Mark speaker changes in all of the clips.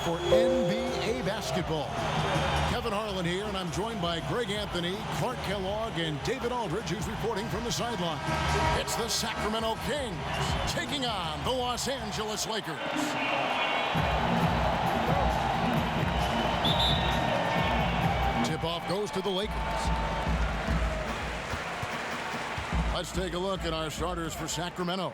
Speaker 1: for NBA basketball. Kevin Harlan here, and I'm joined by Greg Anthony, Clark Kellogg, and David Aldridge, who's reporting from the sideline. It's the Sacramento Kings taking on the Los Angeles Lakers. Tip-off goes to the Lakers. Let's take a look at our starters for Sacramento.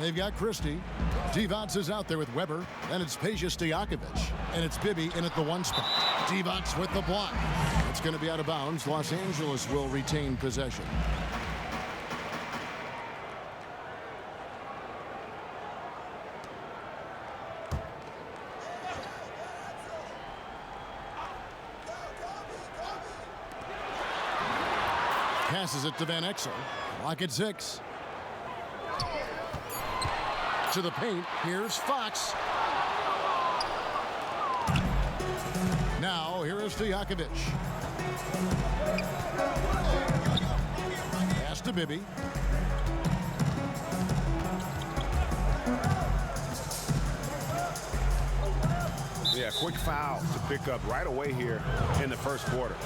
Speaker 1: They've got Christie. Divac is out there with Weber. Then it's Peja Stojakovic. And it's Bibby in at the one spot. Divac with the block. It's going to be out of bounds. Los Angeles will retain possession. Passes it to Van Exel. Lock at 6. To the paint. Here's Fox. Now, here is Stojakovic. Pass to Bibby.
Speaker 2: Yeah, quick foul to pick up right away here in the first quarter.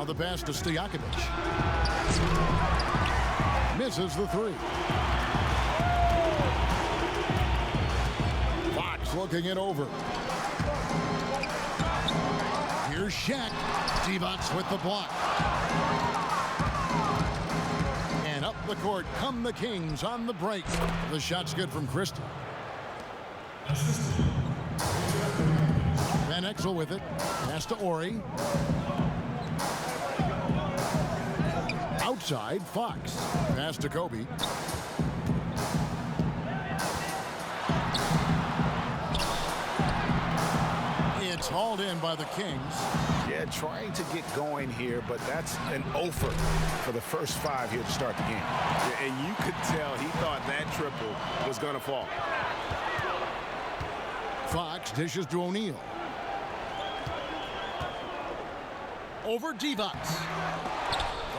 Speaker 1: The pass to Stojakovic. Misses the 3. Fox looking it over. Here's Shaq. Divac with the block. And up the court come the Kings on the break. The shot's good from Christie. Van Exel with it. Pass to Ori. Outside, Fox. Pass to Kobe. It's hauled in by the Kings.
Speaker 2: Yeah, trying to get going here, but that's an offer for the first 5 here to start the game. Yeah, and you could tell he thought that triple was going to fall.
Speaker 1: Fox dishes to O'Neal. Over Divac.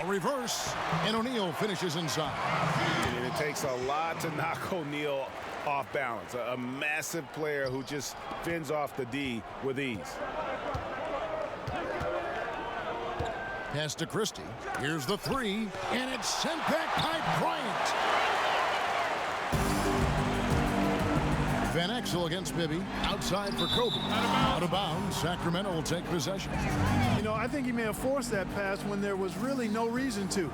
Speaker 1: A reverse, and O'Neal finishes inside.
Speaker 2: And it takes a lot to knock O'Neal off balance. A massive player who just fends off the D with ease.
Speaker 1: Pass to Christie. Here's the 3, and it's sent back by Bryant. Van Exel against Bibby. Outside for Kobe. Out of bounds. Sacramento will take possession.
Speaker 3: You know, I think he may have forced that pass when there was really no reason to.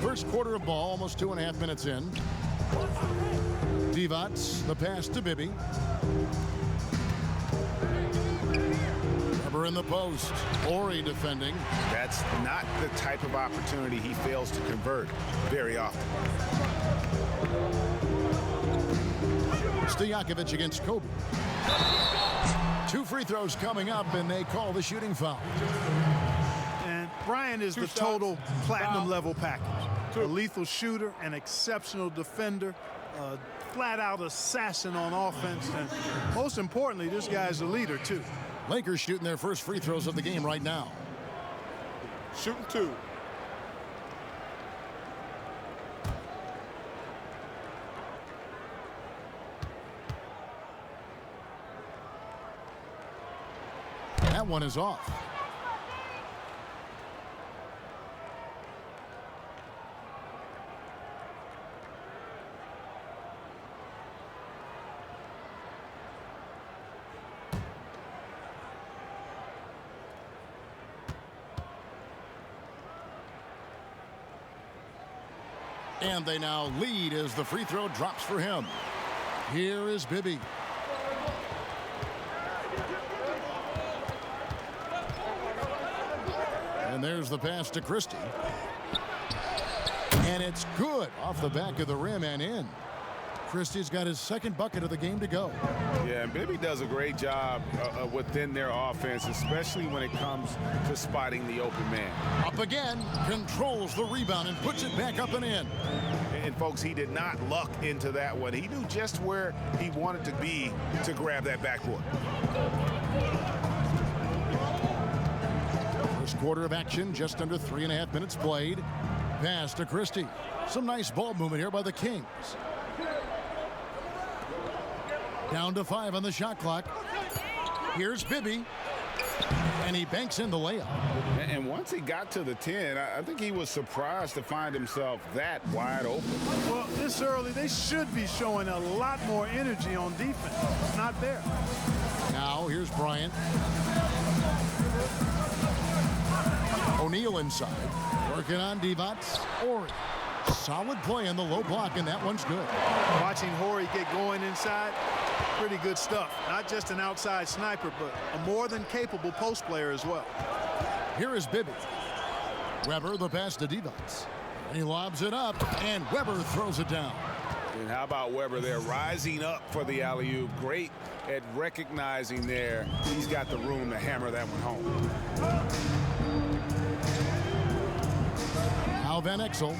Speaker 1: First quarter of ball, almost 2.5 minutes in. Divac, the pass to Bibby. Weber in the post. Ori defending.
Speaker 2: That's not the type of opportunity he fails to convert very often.
Speaker 1: Stojakovic against Kobe. 2 free throws coming up, and they call the shooting foul.
Speaker 3: And Bryant is the total platinum level package. A lethal shooter, an exceptional defender, a flat-out assassin on offense, and most importantly, this guy's a leader, too.
Speaker 1: Lakers shooting their first free throws of the game right now.
Speaker 4: Shooting 2.
Speaker 1: That one is off. And they now lead as the free throw drops for him. Here is Bibby. And there's the pass to Christie. And it's good off the back of the rim and in. Christie's got his second bucket of the game to go.
Speaker 2: Yeah, and Bibby does a great job within their offense, especially when it comes to spotting the open man.
Speaker 1: Up again, controls the rebound and puts it back up and in.
Speaker 2: And folks, he did not luck into that one. He knew just where he wanted to be to grab that backboard.
Speaker 1: First quarter of action, just under 3.5 minutes played. Pass to Christie. Some nice ball movement here by the Kings. Down to 5 on the shot clock. Here's Bibby. And he banks in the layup.
Speaker 2: And once he got to the 10, I think he was surprised to find himself that wide open.
Speaker 3: Well, this early, they should be showing a lot more energy on defense. It's not there.
Speaker 1: Now, here's Bryant. O'Neal inside. Working on Divac. Horry. Solid play in the low block, and that one's good.
Speaker 3: Watching Horry get going inside, pretty good stuff. Not just an outside sniper, but a more than capable post player as well.
Speaker 1: Here is Bibby. Weber, the pass to Divac. And he lobs it up, and Weber throws it down.
Speaker 2: And how about Weber there rising up for the alley-oop? Great at recognizing there. He's got the room to hammer that one home.
Speaker 1: Now Van Exel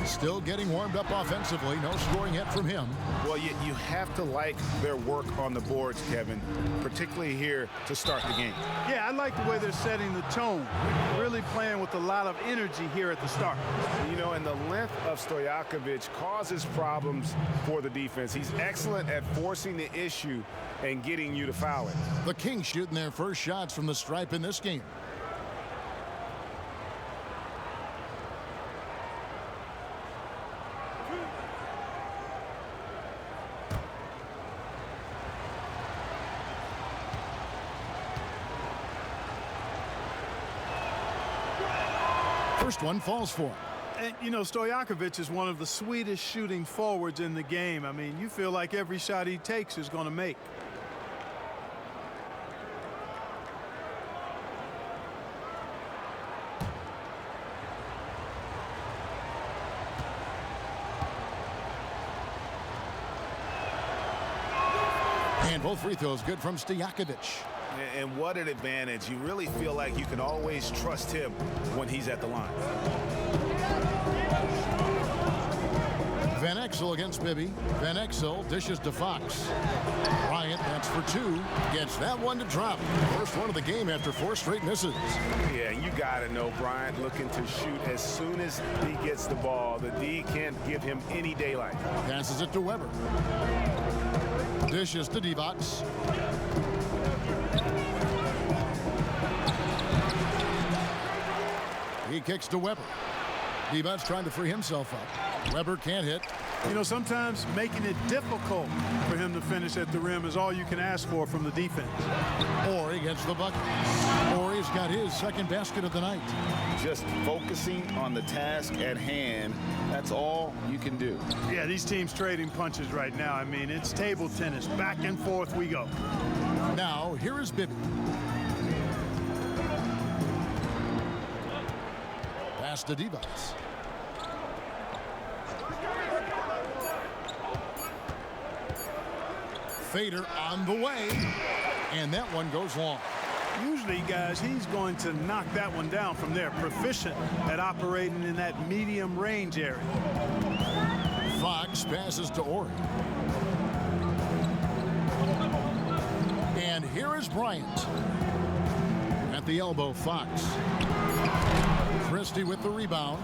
Speaker 1: still getting warmed up offensively. No scoring yet from him.
Speaker 2: Well, you have to like their work on the boards, Kevin, particularly here to start the game.
Speaker 3: Yeah, I like the way they're setting the tone. Really playing with a lot of energy here at the start.
Speaker 2: You know, and the length of Stojakovic causes problems for the defense. He's excellent at forcing the issue and getting you to foul it.
Speaker 1: The Kings shooting their first shots from the stripe in this game. First one falls for him.
Speaker 3: And, you know, Stojakovic is one of the sweetest shooting forwards in the game. I mean, you feel like every shot he takes is going to make.
Speaker 1: And both free throws good from Stojakovic.
Speaker 2: And what an advantage. You really feel like you can always trust him when he's at the line.
Speaker 1: Van Exel against Bibby. Van Exel dishes to Fox. Bryant, that's for 2. Gets that one to drop. First one of the game after 4 straight misses.
Speaker 2: Yeah, you got to know Bryant looking to shoot as soon as he gets the ball. The D can't give him any daylight.
Speaker 1: Passes it to Weber. Dishes to Divac. He kicks to Weber. Divac trying to free himself up. Weber can't hit.
Speaker 3: You know, sometimes making it difficult for him to finish at the rim is all you can ask for from the defense.
Speaker 1: Horry gets the bucket. Horry's got his second basket of the night.
Speaker 2: Just focusing on the task at hand, that's all you can do.
Speaker 3: Yeah, these teams trading punches right now. I mean, it's table tennis. Back and forth we go.
Speaker 1: Now, here is Bibby. Pass to Divac. Fader on the way, and that one goes long.
Speaker 3: Usually, guys, he's going to knock that one down from there. Proficient at operating in that medium range area.
Speaker 1: Fox passes to Horry. And here is Bryant. At the elbow, Fox. Christie with the rebound.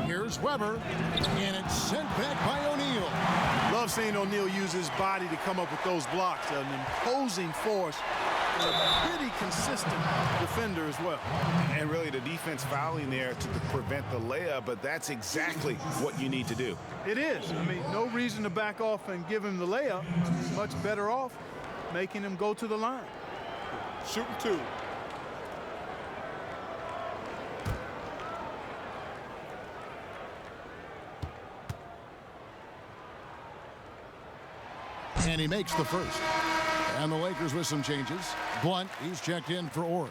Speaker 1: Here's Weber, and it's sent back by O'Neal.
Speaker 3: Love seeing O'Neal use his body to come up with those blocks. An imposing force, and a pretty consistent defender as well.
Speaker 2: And really the defense fouling there to prevent the layup, but that's exactly what you need to do.
Speaker 3: It is. I mean, no reason to back off and give him the layup. Much better off making him go to the line.
Speaker 4: Shooting 2.
Speaker 1: And he makes the first. And the Lakers with some changes. Blunt, he's checked in for Horry.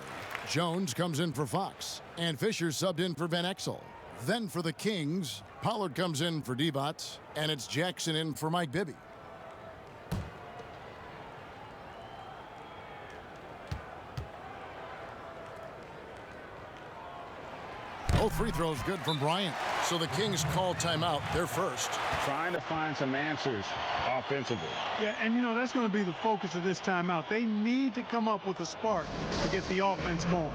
Speaker 1: Jones comes in for Fox. And Fisher subbed in for Van Exel. Then for the Kings, Pollard comes in for Divac, and it's Jackson in for Mike Bibby. Both free throws good from Bryant. So the Kings call timeout, their first.
Speaker 2: Trying to find some answers offensively.
Speaker 3: Yeah, and you know, that's going to be the focus of this timeout. They need to come up with a spark to get the offense going.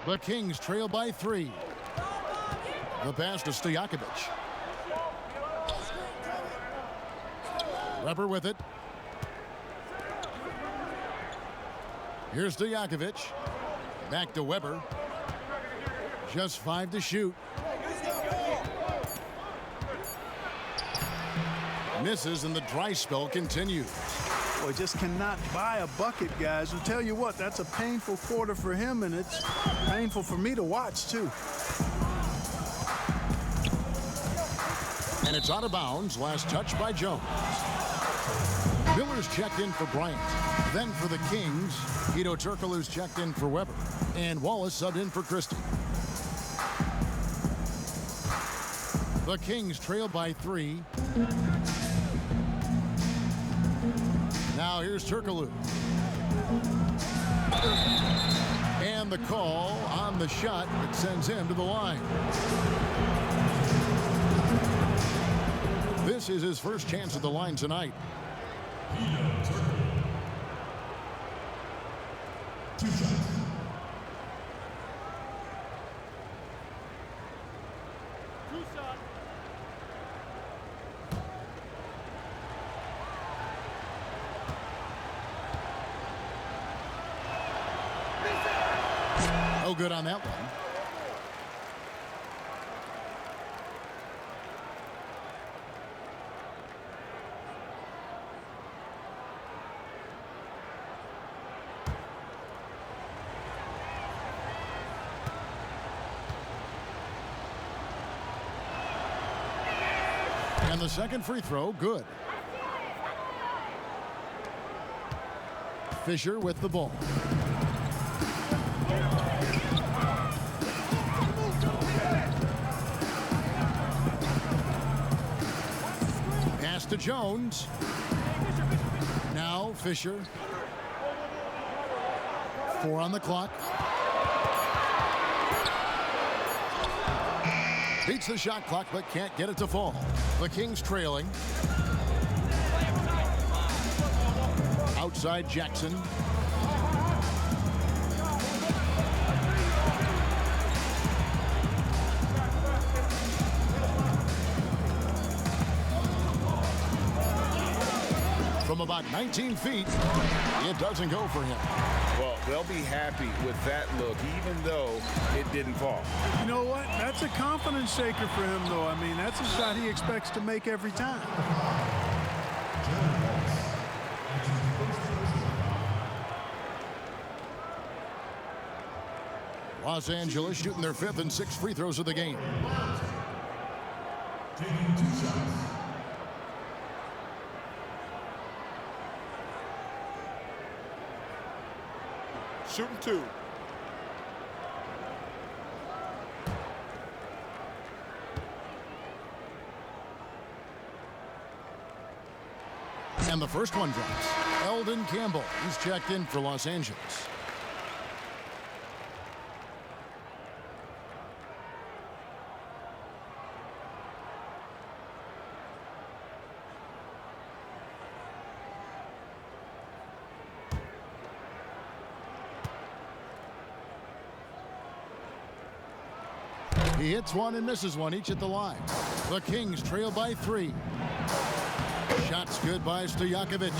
Speaker 1: The Kings trail by 3. The pass to Stojakovic. Weber with it. Here's Stojakovic. Back to Weber. Just 5 to shoot. Misses, and the dry spell continues.
Speaker 3: Boy, just cannot buy a bucket, guys. I'll tell you what, that's a painful quarter for him, and it's painful for me to watch, too.
Speaker 1: And it's out of bounds. Last touch by Jones. Miller's checked in for Bryant. Then for the Kings, Hedo Turkoglu's checked in for Weber. And Wallace subbed in for Christie. The Kings trail by 3. Now here's Turkoglu. And the call on the shot that sends him to the line. This is his first chance at the line tonight. No good on that one. And the second free throw, good. Fisher with the ball. Pass to Jones. Now Fisher. 4 on the clock. Beats the shot clock, but can't get it to fall. The Kings trailing. Outside Jackson. From about 19 feet, it doesn't go for him.
Speaker 2: Well, they'll be happy with that look, even though it didn't fall.
Speaker 3: You know what? That's a confidence shaker for him, though. I mean, that's a shot he expects to make every time.
Speaker 1: Los Angeles shooting their 5th and 6th free throws of the game.
Speaker 4: Shooting 2.
Speaker 1: And the first one drops. Eldon Campbell, he's checked in for Los Angeles. He hits one and misses one, each at the line. The Kings trail by 3. Shots good by Stojakovic.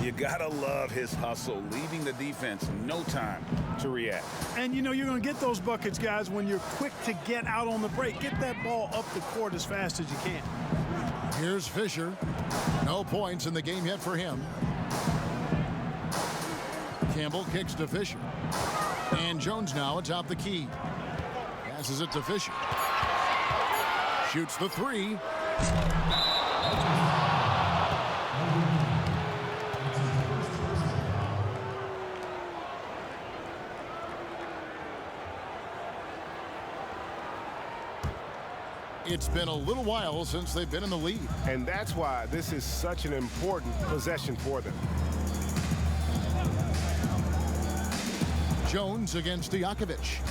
Speaker 2: You gotta love his hustle, leaving the defense no time to react.
Speaker 3: And you know you're going to get those buckets, guys, when you're quick to get out on the break. Get that ball up the court as fast as you can.
Speaker 1: Here's Fisher. No points in the game yet for him. Campbell kicks to Fisher. And Jones now atop the key. Passes it to Fisher. Shoots the 3. It's been a little while since they've been in the lead.
Speaker 5: And that's why this is such an important possession for them.
Speaker 1: Jones against Stojakovic.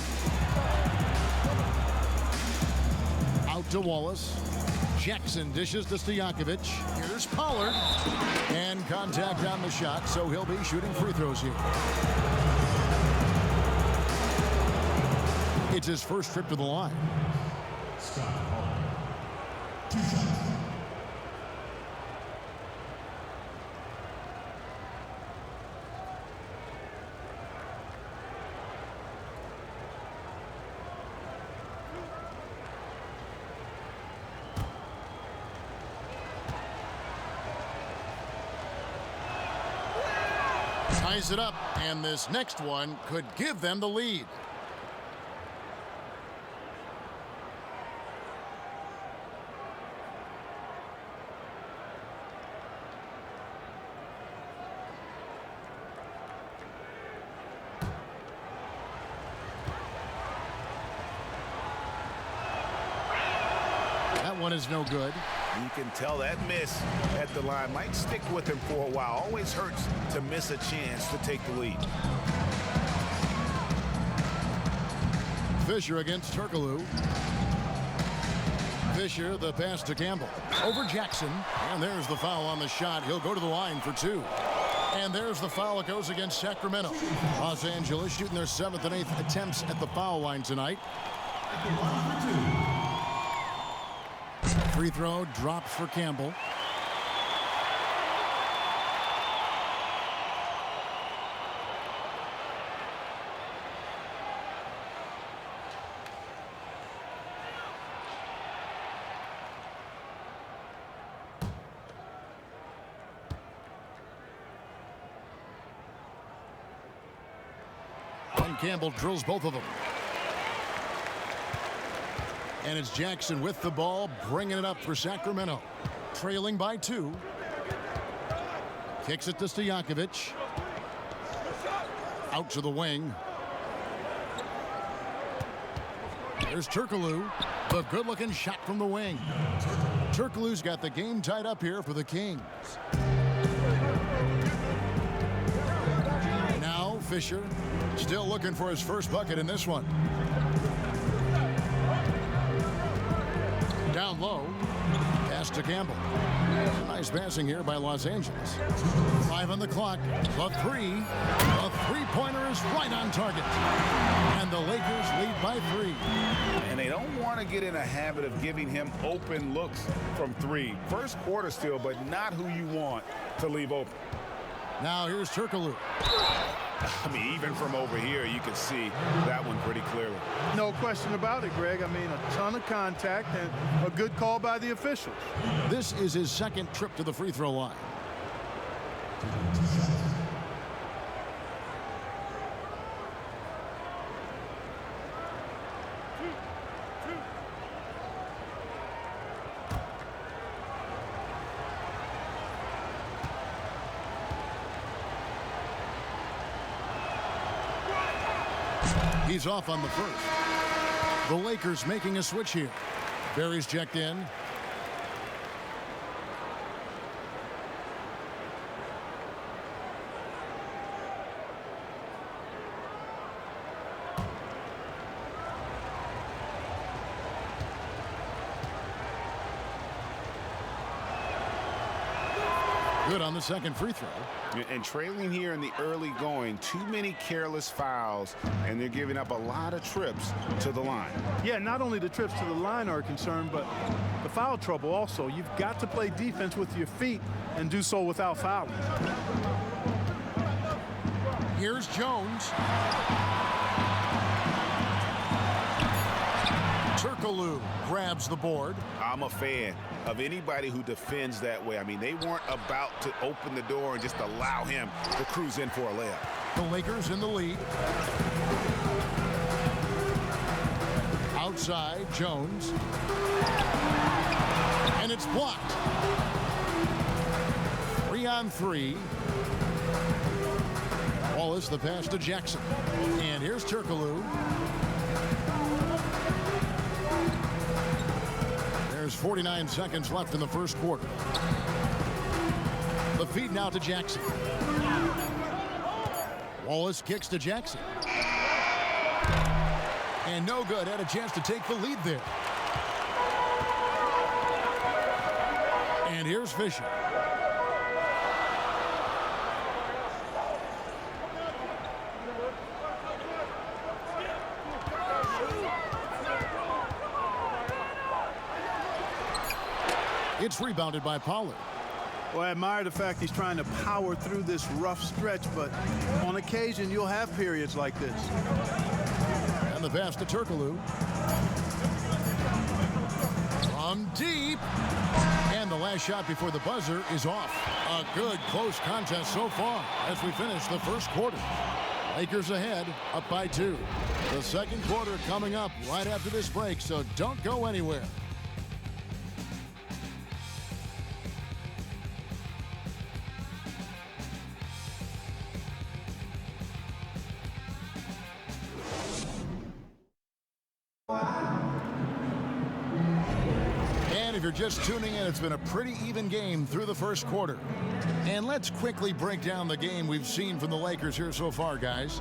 Speaker 1: Out to Wallace. Jackson dishes to Stojakovic. Here's Pollard. And contact on the shot, so he'll be shooting free throws here. It's his first trip to the line. Ties it up, and this next one could give them the lead. That one is no good.
Speaker 2: You can tell that miss at the line might stick with him for a while. Always hurts to miss a chance to take the lead.
Speaker 1: Fisher against Turkoglu. Fisher, the pass to Campbell. Over Jackson. And there's the foul on the shot. He'll go to the line for 2. And there's the foul that goes against Sacramento. Los Angeles shooting their 7th and 8th attempts at the foul line tonight. Free throw drops for Campbell. And Campbell drills both of them. And it's Jackson with the ball, bringing it up for Sacramento. Trailing by 2. Kicks it to Stojakovic. Out to the wing. There's Turkoglu. The good-looking shot from the wing. Turkoglu's got the game tied up here for the Kings. Now Fisher, still looking for his first bucket in this one. Down low, pass to Campbell. Nice passing here by Los Angeles. 5 on the clock. The 3. The three-pointer is right on target. And the Lakers lead by 3.
Speaker 2: And they don't want to get in a habit of giving him open looks from 3. First quarter still, but not who you want to leave open.
Speaker 1: Now here's Turkoglu.
Speaker 2: I mean, even from over here, you can see that one pretty clearly.
Speaker 3: No question about it, Greg. I mean, a ton of contact and a good call by the officials.
Speaker 1: This is his second trip to the free throw line. He's off on the first. The Lakers making a switch here. Barry's checked in. Good on the second free throw.
Speaker 2: And trailing here in the early going, too many careless fouls, and they're giving up a lot of trips to the line.
Speaker 3: Yeah, not only the trips to the line are a concern, but the foul trouble also. You've got to play defense with your feet and do so without fouling.
Speaker 1: Here's Jones. Turkoglu grabs the board.
Speaker 2: I'm a fan of anybody who defends that way. I mean, they weren't about to open the door and just allow him to cruise in for a layup.
Speaker 1: The Lakers in the lead. Outside, Jones. And it's blocked. 3-on-3. Wallace, the pass to Jackson. And here's Turkoglu. There's 49 seconds left in the first quarter. The feed now to Jackson. Wallace kicks to Jackson. And no good. Had a chance to take the lead there. And here's Fisher. It's rebounded by Pollard.
Speaker 3: Well, I admire the fact he's trying to power through this rough stretch, but on occasion you'll have periods like this.
Speaker 1: And the pass to Turkoglu. From deep. And the last shot before the buzzer is off. A good close contest so far as we finish the first quarter. Lakers ahead, up by 2. The second quarter coming up right after this break, so don't go anywhere. If you're just tuning in, it's been a pretty even game through the first quarter. And let's quickly break down the game we've seen from the Lakers here so far, guys.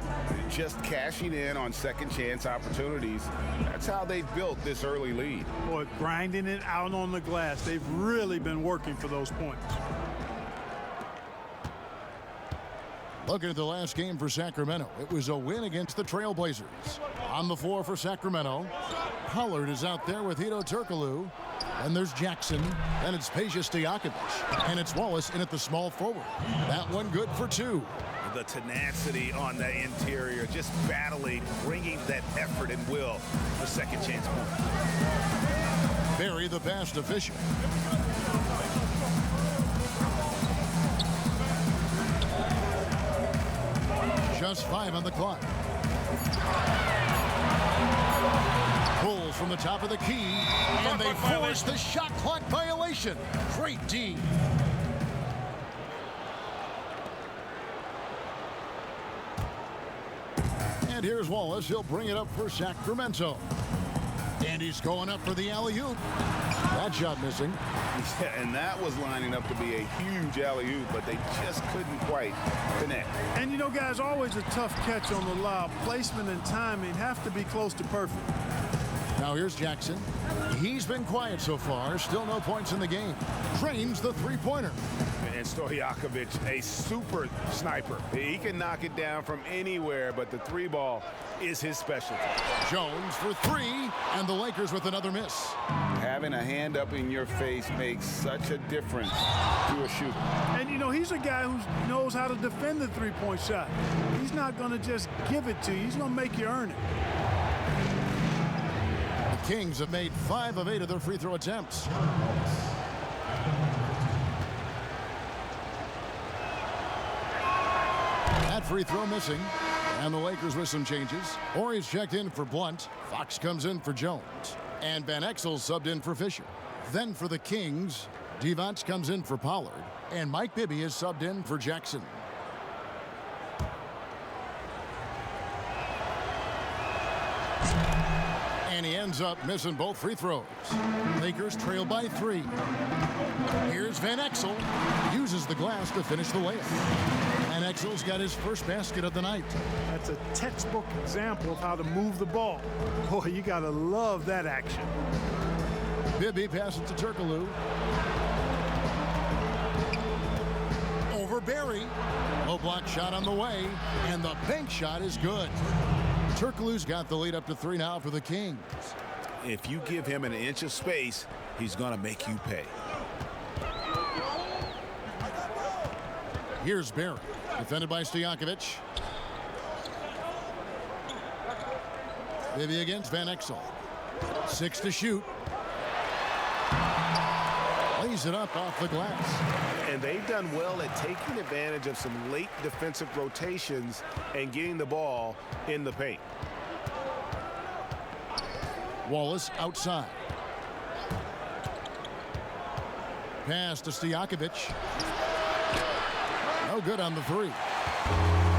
Speaker 2: Just cashing in on second chance opportunities. That's how they've built this early lead.
Speaker 3: Boy, grinding it out on the glass. They've really been working for those points.
Speaker 1: Looking at the last game for Sacramento, it was a win against the Trailblazers. On the floor for Sacramento, Pollard is out there with Hedo Turkoglu. And there's Jackson. Then it's Stojakovic. And it's Wallace in at the small forward. That one good for 2.
Speaker 2: The tenacity on the interior, just battling, bringing that effort and will for second chance point.
Speaker 1: Barry the pass to Fisher. Just 5 on the clock. Pulls from the top of the key, and they force the shot clock violation. Great D. And here's Wallace. He'll bring it up for Sacramento. And he's going up for the alley-oop. That shot missing.
Speaker 2: Yeah, and that was lining up to be a huge alley-oop, but they just couldn't quite connect.
Speaker 3: And you know, guys, always a tough catch on the lob. Placement and timing have to be close to perfect.
Speaker 1: Now here's Jackson. He's been quiet so far. Still no points in the game. Trains the three-pointer.
Speaker 2: And Stojakovic, a super sniper. He can knock it down from anywhere, but the 3-ball is his specialty.
Speaker 1: Jones for 3, and the Lakers with another miss.
Speaker 2: Having a hand up in your face makes such a difference to a shooter.
Speaker 3: And, you know, he's a guy who knows how to defend the three-point shot. He's not going to just give it to you. He's going to make you earn it.
Speaker 1: The Kings have made 5 of 8 of their free throw attempts. That free throw missing. And the Lakers with some changes. Horry's checked in for Blunt. Fox comes in for Jones. And Van Exel subbed in for Fisher. Then for the Kings, Divac comes in for Pollard. And Mike Bibby is subbed in for Jackson. And he ends up missing both free throws. Lakers trail by 3. Here's Van Exel. Uses the glass to finish the layup. Van Exel's got his first basket of the night.
Speaker 3: That's a textbook example of how to move the ball. Boy, you got to love that action.
Speaker 1: Bibby passes to Turkoglu. Berry. Low block shot on the way, and the bank shot is good. Turkoglu's got the lead up to 3 now for the Kings.
Speaker 2: If you give him an inch of space, he's going to make you pay.
Speaker 1: Here's Berry, defended by Stojakovic. Bibby against Van Exel. 6 to shoot. Lays it up off the glass.
Speaker 5: And they've done well at taking advantage of some late defensive rotations and getting the ball in the paint.
Speaker 1: Wallace outside. Pass to Stojakovic. No good on the 3.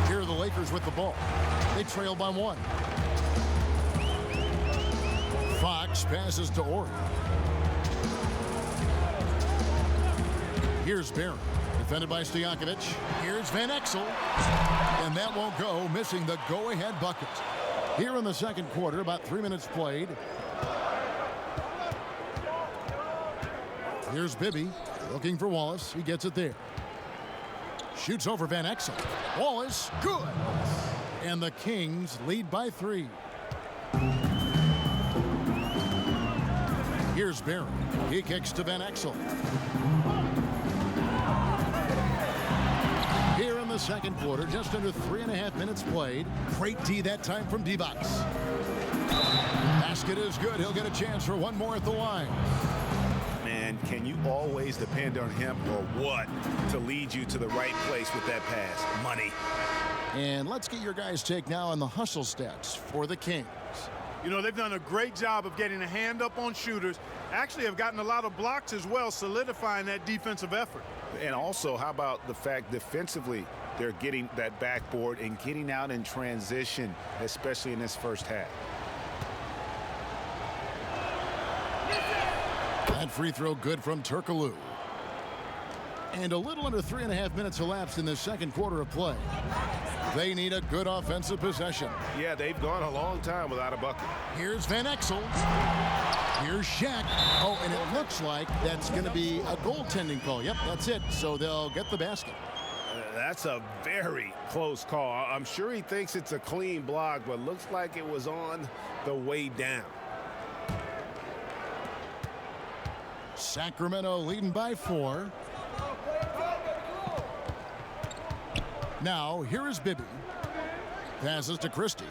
Speaker 1: Here are the Lakers with the ball. They trail by 1. Fox passes to Ori. Here's Barron, defended by Stojakovic. Here's Van Exel. And that won't go, missing the go-ahead bucket. Here in the second quarter, about 3 minutes played. Here's Bibby, looking for Wallace. He gets it there. Shoots over Van Exel. Wallace, good. And the Kings lead by 3. Here's Barron. He kicks to Van Exel. Here in the second quarter, just under 3.5 minutes played. Great D that time from Divac. Basket is good. He'll get a chance for one more at the line.
Speaker 2: Man, can you always depend on him or what to lead you to the right place with that pass? Money.
Speaker 1: And let's get your guys' take now on the hustle stats for the Kings.
Speaker 3: You know, they've done a great job of getting a hand up on shooters. Actually have gotten a lot of blocks as well, solidifying that defensive effort.
Speaker 2: And also, how about the fact defensively, they're getting that backboard and getting out in transition, especially in this first half.
Speaker 1: That free throw good from Turkoglu. And a little under 3.5 minutes elapsed in the second quarter of play. They need a good offensive possession.
Speaker 5: Yeah, they've gone a long time without a bucket.
Speaker 1: Here's Van Exel. Here's Shaq. Oh, and it looks like that's going to be a goaltending call. Yep, that's it. So they'll get the basket.
Speaker 5: That's a very close call. I'm sure he thinks it's a clean block, but looks like it was on the way down.
Speaker 1: Sacramento leading by 4. Now, here is Bibby. Passes to Christie.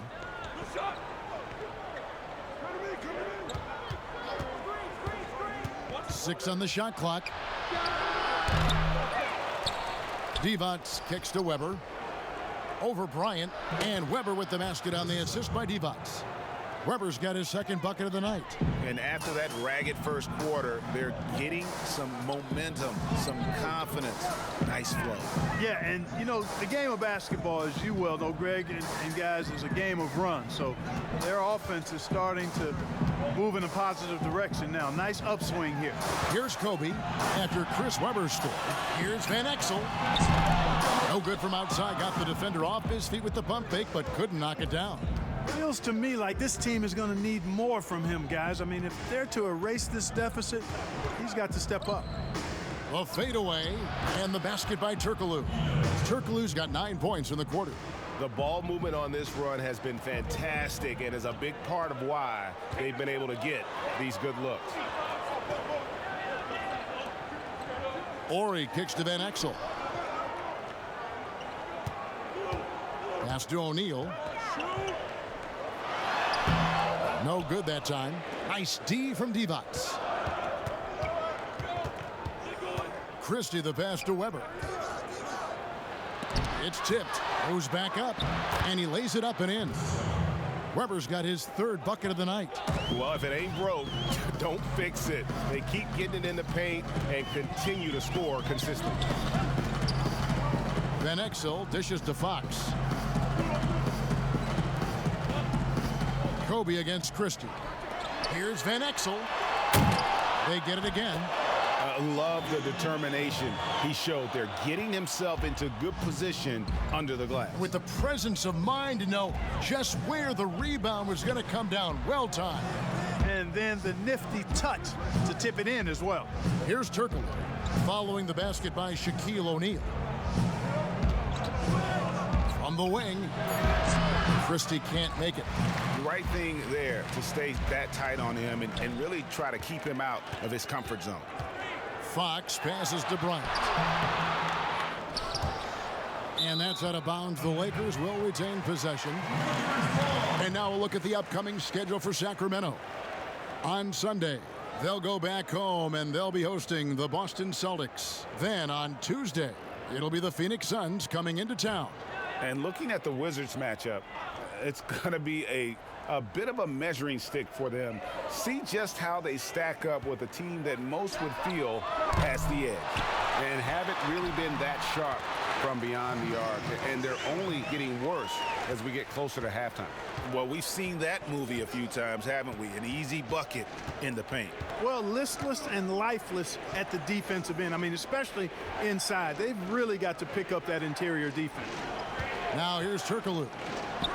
Speaker 1: Six on the shot clock. Divac kicks to Weber. Over Bryant. And Weber with the basket on the assist by Divac. Weber's got his second bucket of the night.
Speaker 2: And after that ragged first quarter, they're getting some momentum, some confidence. Nice flow.
Speaker 3: Yeah, and, you know, the game of basketball, as you well know, Greg and guys, is a game of runs. So their offense is starting to move in a positive direction now. Nice upswing here.
Speaker 1: Here's Kobe after Chris Webber scored. Here's Van Exel. No good from outside. Got the defender off his feet with the pump fake, but couldn't knock it down.
Speaker 3: Feels to me like this team is going to need more from him, guys. I mean, if they're to erase this deficit, he's got to step up.
Speaker 1: A fadeaway, and the basket by Turkoglu. Turkoglu's got 9 points in the quarter.
Speaker 5: The ball movement on this run has been fantastic and is a big part of why they've been able to get these good looks.
Speaker 1: Ori kicks to Van Exel. Pass to O'Neal. No good that time. Nice D from Divac. Christie the pass to Weber. It's tipped. Goes back up. And he lays it up and in. Weber's got his third bucket of the night.
Speaker 5: Well, if it ain't broke, don't fix it. They keep getting it in the paint and continue to score consistently.
Speaker 1: Van Exel dishes to Fox. Kobe against Christie. Here's Van Exel. They get it again.
Speaker 2: I love the determination he showed there, getting himself into good position under the glass.
Speaker 1: With the presence of mind to know just where the rebound was going to come down. Well timed.
Speaker 3: And then the nifty touch to tip it in as well.
Speaker 1: Here's Turkoglu following the basket by Shaquille O'Neal. From the wing, Christie can't make it.
Speaker 2: The right thing there to stay that tight on him and really try to keep him out of his comfort zone.
Speaker 1: Fox passes to Bryant. And that's out of bounds. The Lakers will retain possession. And now we'll look at the upcoming schedule for Sacramento. On Sunday, they'll go back home and they'll be hosting the Boston Celtics. Then on Tuesday, it'll be the Phoenix Suns coming into town.
Speaker 2: And looking at the Wizards matchup, it's going to be a bit of a measuring stick for them. See just how they stack up with a team that most would feel has the edge. And haven't really been that sharp from beyond the arc. And they're only getting worse as we get closer to halftime.
Speaker 4: Well, we've seen that movie a few times, haven't we? An easy bucket in the paint.
Speaker 3: Well, listless and lifeless at the defensive end. I mean, especially inside. They've really got to pick up that interior defense.
Speaker 1: Now here's Turkoglu.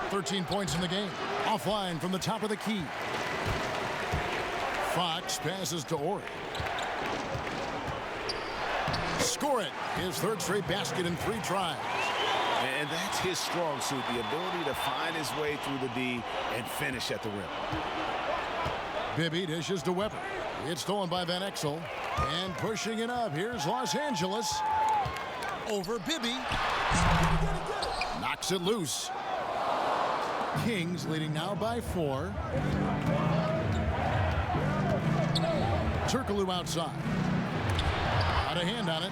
Speaker 1: 13 points in the game. Offline from the top of the key. Fox passes to Ori. Score it. His third straight basket in 3 tries.
Speaker 2: And that's his strong suit, the ability to find his way through the D and finish at the rim.
Speaker 1: Bibby dishes to Weber. It's stolen by Van Exel. And pushing it up. Here's Los Angeles. Over Bibby. Knocks it loose. Kings leading now by 4. Turkoglu outside. Out of hand on it.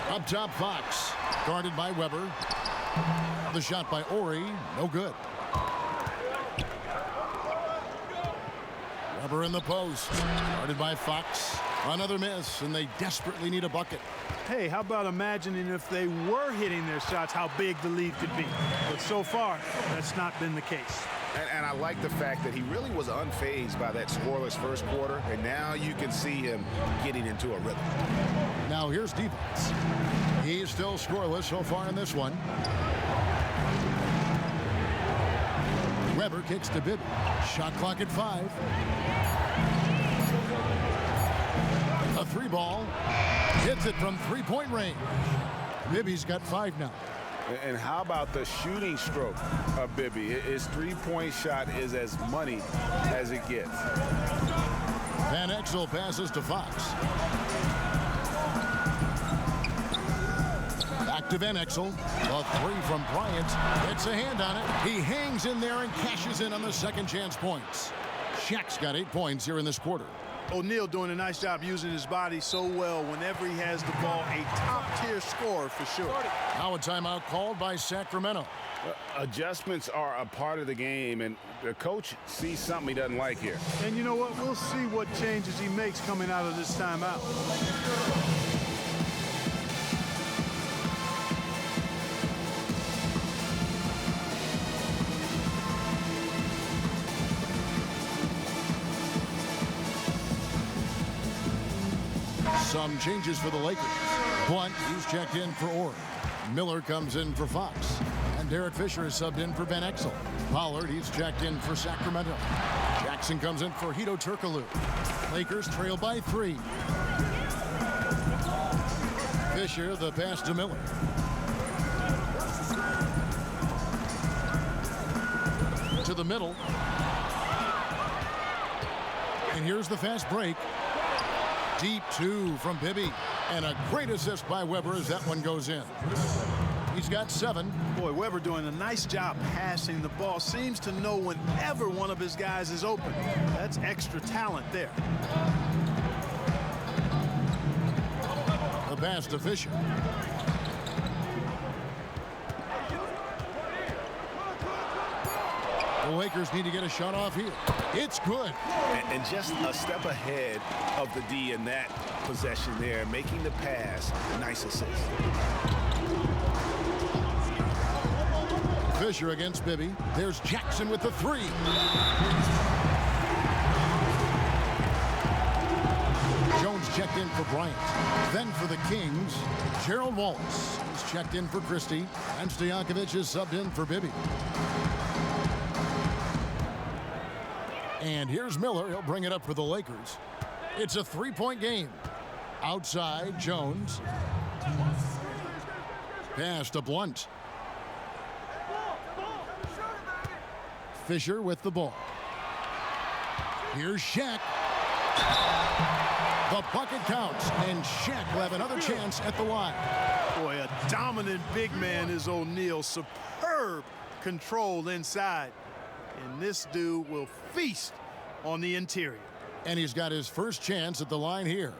Speaker 1: Up top, Fox. Guarded by Weber. The shot by Ori. No good. Weber in the post. Guarded by Fox. Another miss, and they desperately need a bucket.
Speaker 3: Hey, how about imagining if they were hitting their shots, how big the lead could be. But so far, that's not been the case.
Speaker 2: And I like the fact that he really was unfazed by that scoreless first quarter, and now you can see him getting into a rhythm.
Speaker 1: Now here's Devos. He's still scoreless so far in this one. Weber kicks to Bibby. Shot clock at 5. A 3-ball. Hits it from 3-point range. Bibby's got 5 now.
Speaker 2: And how about the shooting stroke of Bibby? His 3-point shot is as money as it gets.
Speaker 1: Van Exel passes to Fox. Back to Van Exel. A 3 from Bryant. Gets a hand on it. He hangs in there and cashes in on the second chance points. Shaq's got 8 points here in this quarter.
Speaker 3: O'Neal doing a nice job using his body so well whenever he has the ball. A top-tier scorer for sure.
Speaker 1: Now a timeout called by Sacramento.
Speaker 2: Adjustments are a part of the game, and the coach sees something he doesn't like here.
Speaker 3: And you know what? We'll see what changes he makes coming out of this timeout.
Speaker 1: Some changes for the Lakers. Blunt, he's checked in for Ori. Miller comes in for Fox. And Derek Fisher is subbed in for Van Exel. Pollard, he's checked in for Sacramento. Jackson comes in for Hedo Turkoglu. Lakers trail by 3. Fisher, the pass to Miller. To the middle. And here's the fast break. Deep 2 from Bibby. And a great assist by Weber as that one goes in. He's got 7.
Speaker 3: Boy, Weber doing a nice job passing the ball. Seems to know whenever one of his guys is open. That's extra talent there.
Speaker 1: The pass to Fisher. The Lakers need to get a shot off here. It's good.
Speaker 2: And just a step ahead of the D in that possession there, making the pass. Nice assist.
Speaker 1: Fisher against Bibby. There's Jackson with the 3. Jones checked in for Bryant. Then for the Kings, Gerald Wallace. He's checked in for Christie. And Stojakovic is subbed in for Bibby. And here's Miller. He'll bring it up for the Lakers. It's a 3-point game. Outside, Jones. Pass to Blunt. Fisher with the ball. Here's Shaq. The bucket counts, and Shaq will have another chance at the line.
Speaker 3: Boy, a dominant big man is O'Neal. Superb control inside. And this dude will feast on the interior.
Speaker 1: And he's got his first chance at the line here.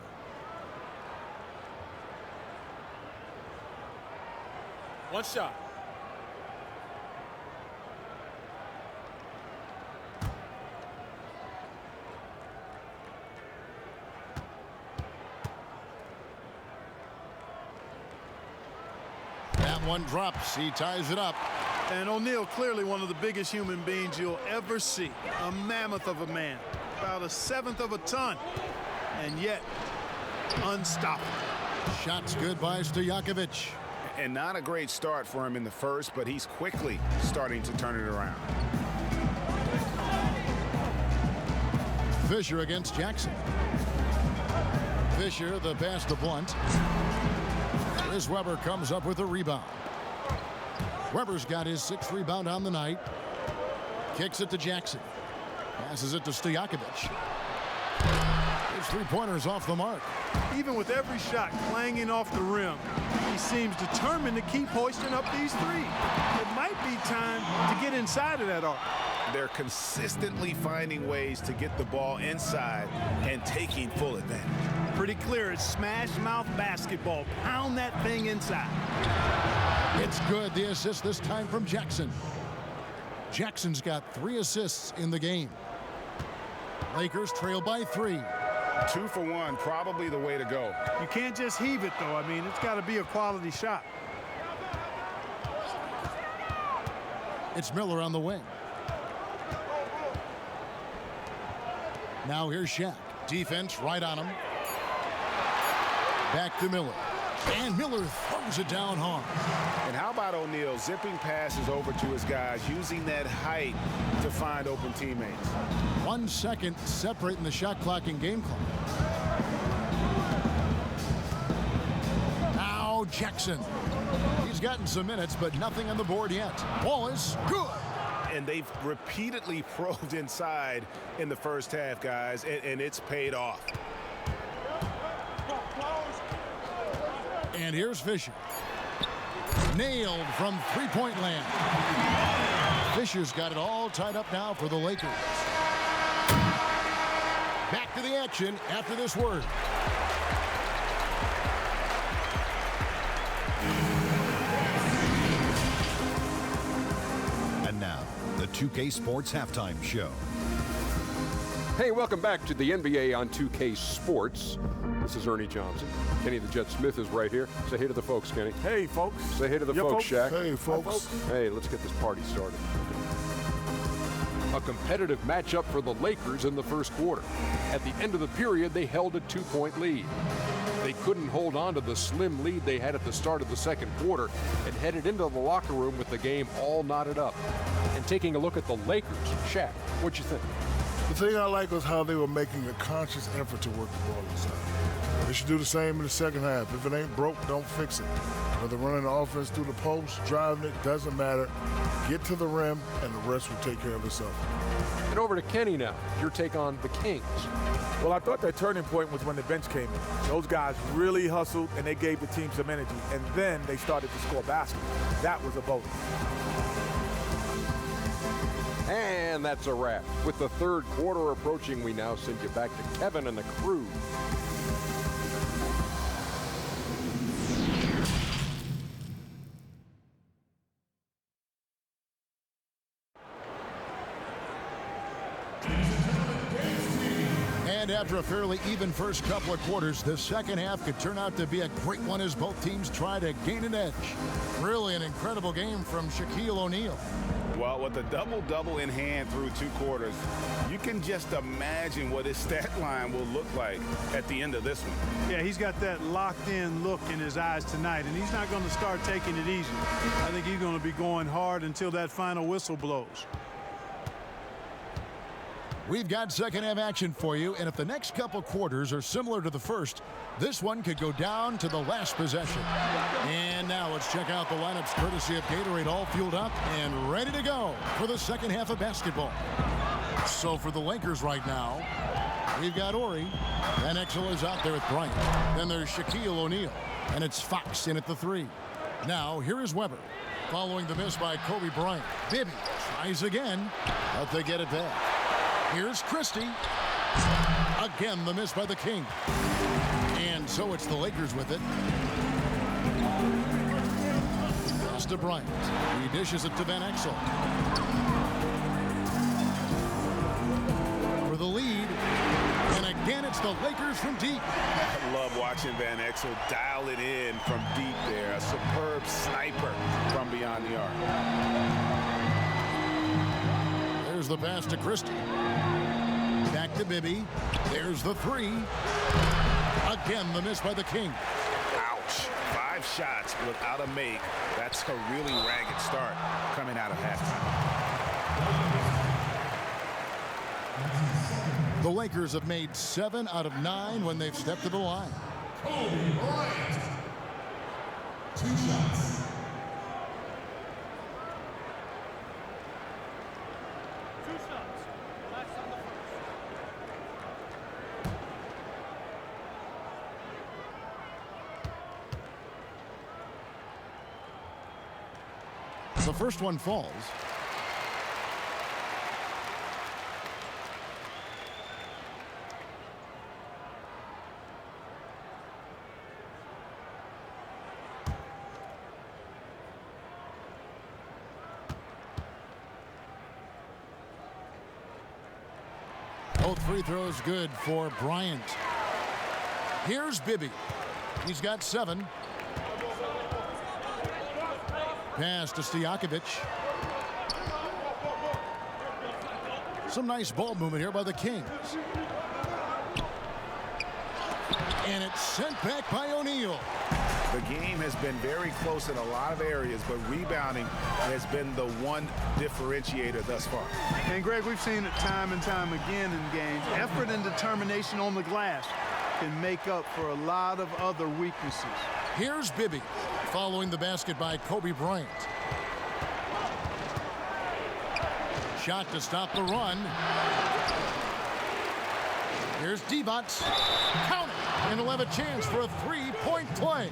Speaker 6: One shot.
Speaker 1: That one drops. He ties it up.
Speaker 3: And O'Neal, clearly one of the biggest human beings you'll ever see. A mammoth of a man. About a seventh of a ton. And yet, unstoppable.
Speaker 1: Shots good by Stojakovic.
Speaker 2: And not a great start for him in the first, but he's quickly starting to turn it around.
Speaker 1: Fisher against Jackson. Fisher, the pass to Blunt. Chris Webber comes up with a rebound. Webber's got his 6th rebound on the night. Kicks it to Jackson. Passes it to Stojakovic. His three-pointers off the mark.
Speaker 3: Even with every shot clanging off the rim, he seems determined to keep hoisting up these threes. It might be time to get inside of that arc.
Speaker 2: They're consistently finding ways to get the ball inside and taking full advantage.
Speaker 3: Pretty clear it's smash mouth basketball. Pound that thing inside.
Speaker 1: It's good. The assist this time from Jackson. Jackson's got 3 assists in the game. Lakers trail by 3.
Speaker 2: 2 for 1, probably the way to go.
Speaker 3: You can't just heave it, though. I mean, it's got to be a quality shot.
Speaker 1: It's Miller on the wing. Now here's Shaq. Defense right on him. Back to Miller. And Miller throws it down hard.
Speaker 2: And how about O'Neal zipping passes over to his guys, using that height to find open teammates.
Speaker 1: 1 second separating the shot clock and game clock. Now Jackson. He's gotten some minutes, but nothing on the board yet. Ball is good.
Speaker 2: And they've repeatedly probed inside in the first half, guys, and it's paid off.
Speaker 1: And here's Fisher. Nailed from three-point land. Fisher's got it all tied up now for the Lakers. Back to the action after this word.
Speaker 7: And now, the 2K Sports Halftime Show.
Speaker 8: Hey, welcome back to the NBA on 2K Sports. This is Ernie Johnson. Kenny the Jet Smith is right here. Say hey to the folks, Kenny.
Speaker 3: Hey, folks.
Speaker 8: Say hey to the folks, Shaq.
Speaker 9: Hey, folks.
Speaker 8: Hey, let's get this party started. A competitive matchup for the Lakers in the first quarter. At the end of the period, they held a 2-point lead. They couldn't hold on to the slim lead they had at the start of the second quarter and headed into the locker room with the game all knotted up. And taking a look at the Lakers, Shaq, what'd you think?
Speaker 9: The thing I like was how they were making a conscious effort to work the ball inside. They should do the same in the second half. If it ain't broke, don't fix it. Whether running the offense through the post, driving it, doesn't matter. Get to the rim, and the rest will take care of itself.
Speaker 8: And over to Kenny now. Your take on the Kings.
Speaker 10: Well, I thought their turning point was when the bench came in. Those guys really hustled, and they gave the team some energy. And then they started to score baskets. That was a bonus.
Speaker 8: And that's a wrap. With the third quarter approaching, we now send you back to Kevin and the crew.
Speaker 1: And after a fairly even first couple of quarters, the second half could turn out to be a great one as both teams try to gain an edge. Really an incredible game from Shaquille O'Neal.
Speaker 2: Well, with a double-double in hand through 2 quarters, you can just imagine what his stat line will look like at the end of this one.
Speaker 3: Yeah, he's got that locked-in look in his eyes tonight, and he's not going to start taking it easy. I think he's going to be going hard until that final whistle blows.
Speaker 1: We've got second half action for you, and if the next couple quarters are similar to the first, this one could go down to the last possession. And now let's check out the lineups courtesy of Gatorade, all fueled up and ready to go for the second half of basketball. So for the Lakers right now, we've got Ori. Van Exel is out there with Bryant. Then there's Shaquille O'Neal, and it's Fox in at the 3. Now here is Weber. Following the miss by Kobe Bryant. Bibby tries again, but they get it back. Here's Christie. Again, the miss by the King. And so it's the Lakers with it. Pass to Bryant. He dishes it to Van Exel. For the lead. And again, it's the Lakers from deep.
Speaker 2: I love watching Van Exel dial it in from deep there. A superb sniper from beyond the arc.
Speaker 1: There's the pass to Christie. Back to Bibby. There's the 3. Again, the miss by the King.
Speaker 2: Ouch. 5 shots without a make. That's a really ragged start coming out of halftime.
Speaker 1: The Lakers have made 7 out of 9 when they've stepped to the line.
Speaker 11: Kobe Bryant. 2 shots.
Speaker 1: The first one falls. Both free throws good for Bryant. Here's Bibby. He's got 7. Pass to Stojakovic. Some nice ball movement here by the Kings. And it's sent back by O'Neal.
Speaker 2: The game has been very close in a lot of areas, but rebounding has been the one differentiator thus far.
Speaker 3: And Greg, we've seen it time and time again in games. Effort and determination on the glass can make up for a lot of other weaknesses.
Speaker 1: Here's Bibby following the basket by Kobe Bryant. Shot to stop the run. Here's Divac. Count it. And he'll have a chance for a 3-point play.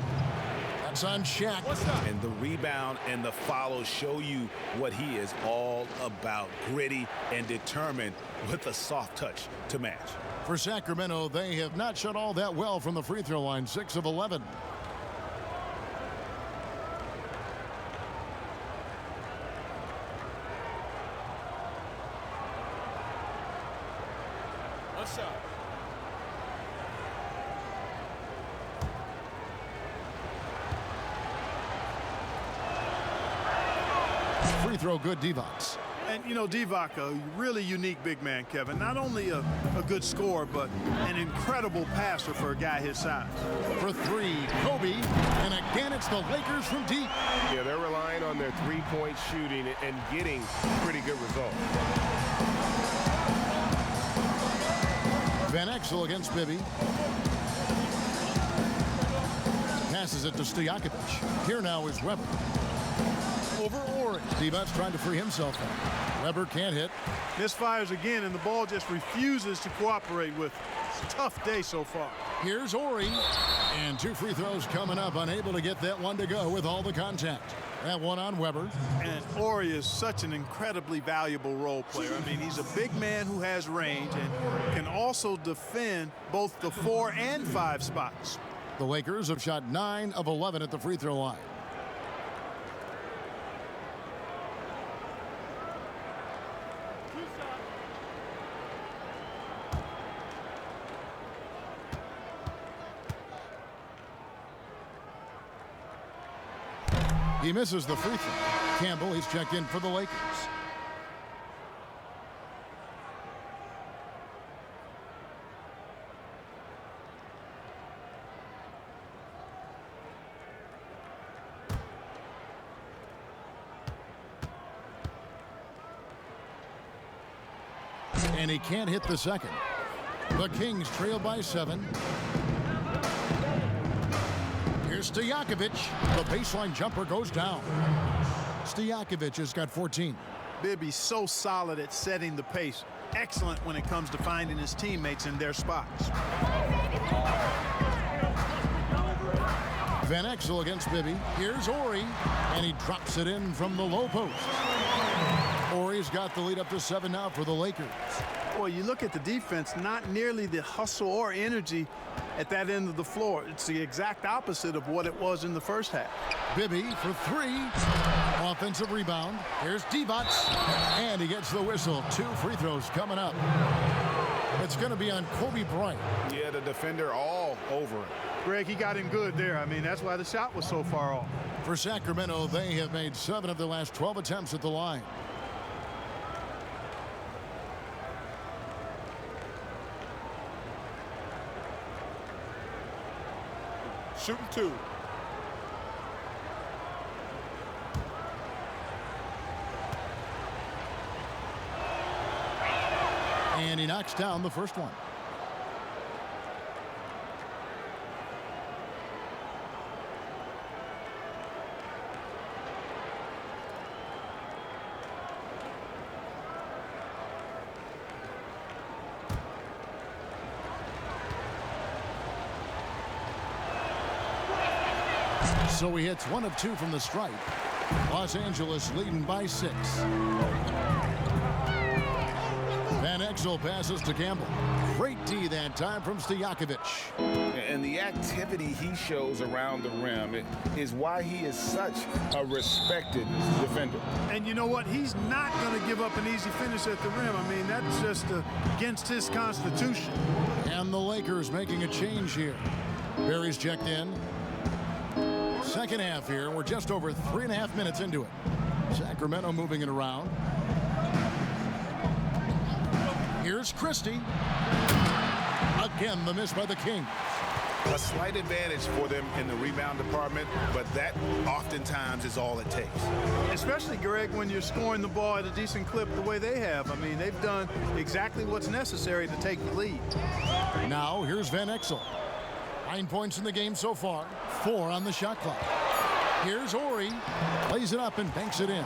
Speaker 1: That's on Shaq.
Speaker 2: And the rebound and the follow show you what he is all about. Gritty and determined with a soft touch to match.
Speaker 1: For Sacramento, they have not shot all that well from the free throw line. 6 of 11.
Speaker 6: One shot.
Speaker 1: Free throw good, Divac.
Speaker 3: And, you know, Divac, a really unique big man, Kevin. Not only a good scorer, but an incredible passer for a guy his size.
Speaker 1: For 3, Kobe. And again, it's the Lakers from deep.
Speaker 5: Yeah, they're relying on their three-point shooting and getting pretty good results.
Speaker 1: Van Exel against Bibby. Passes it to Stojakovic. Here now is Weber. Over Ori. Divac trying to free himself up. Weber can't hit.
Speaker 3: Misfires again, and the ball just refuses to cooperate with. It's a tough day so far.
Speaker 1: Here's Ori. And 2 free throws coming up. Unable to get that one to go with all the contact. That one on Weber.
Speaker 3: And Ori is such an incredibly valuable role player. I mean, he's a big man who has range and can also defend both the 4 and 5 spots.
Speaker 1: The Lakers have shot 9 of 11 at the free throw line. He misses the free throw. Campbell, he's checked in for the Lakers. and he can't hit the second. The Kings trail by 7. Here's Stojakovic. The baseline jumper goes down. Stojakovic has got 14.
Speaker 3: Bibby's so solid at setting the pace. Excellent when it comes to finding his teammates in their spots.
Speaker 1: Van Exel against Bibby. Here's Ori, and he drops it in from the low post. Ori's got the lead up to 7 now for the Lakers.
Speaker 3: Boy, you look at the defense, not nearly the hustle or energy at that end of the floor. It's the exact opposite of what it was in the first half.
Speaker 1: Bibby for 3. Offensive rebound. Here's Divac, and he gets the whistle. 2 free throws coming up. It's going to be on Kobe Bryant.
Speaker 2: Yeah, the defender all over it.
Speaker 3: Greg, he got him good there. I mean, that's why the shot was so far off.
Speaker 1: For Sacramento, they have made 7 of their last 12 attempts at the line.
Speaker 5: Shooting 2.
Speaker 1: And he knocks down the first one. So he hits 1 of 2 from the stripe. Los Angeles leading by 6. Van Exel passes to Campbell. Great D that time from Stojakovic.
Speaker 2: And the activity he shows around the rim is why he is such a respected defender.
Speaker 3: And you know what? He's not going to give up an easy finish at the rim. I mean, that's just against his constitution.
Speaker 1: And the Lakers making a change here. Barry's checked in. Second half here. We're just over 3.5 minutes into it. Sacramento moving it around. Here's Christie. Again, the miss by the Kings.
Speaker 4: A slight advantage for them in the rebound department, but that oftentimes is all it takes.
Speaker 3: Especially, Greg, when you're scoring the ball at a decent clip the way they have. I mean, they've done exactly what's necessary to take the lead.
Speaker 1: Now, here's Van Exel. 9 points in the game so far. 4 on the shot clock. Here's Ori. Plays it up and banks it in.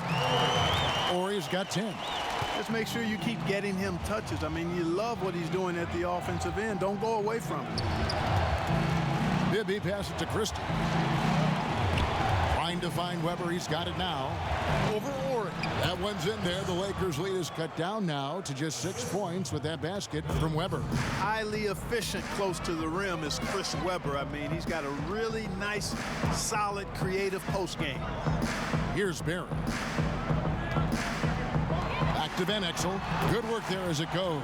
Speaker 1: Ori's got 10.
Speaker 3: Just make sure you keep getting him touches. I mean, you love what he's doing at the offensive end. Don't go away from it.
Speaker 1: Bibby passes to Christie. Trying to find Weber. He's got it now. Over Ori. That one's in there. The Lakers' lead is cut down now to just 6 points with that basket from Weber.
Speaker 3: Highly efficient close to the rim is Chris Weber. I mean, he's got a really nice, solid, creative post game.
Speaker 1: Here's Barry. Back to Van Exel. Good work there as it goes.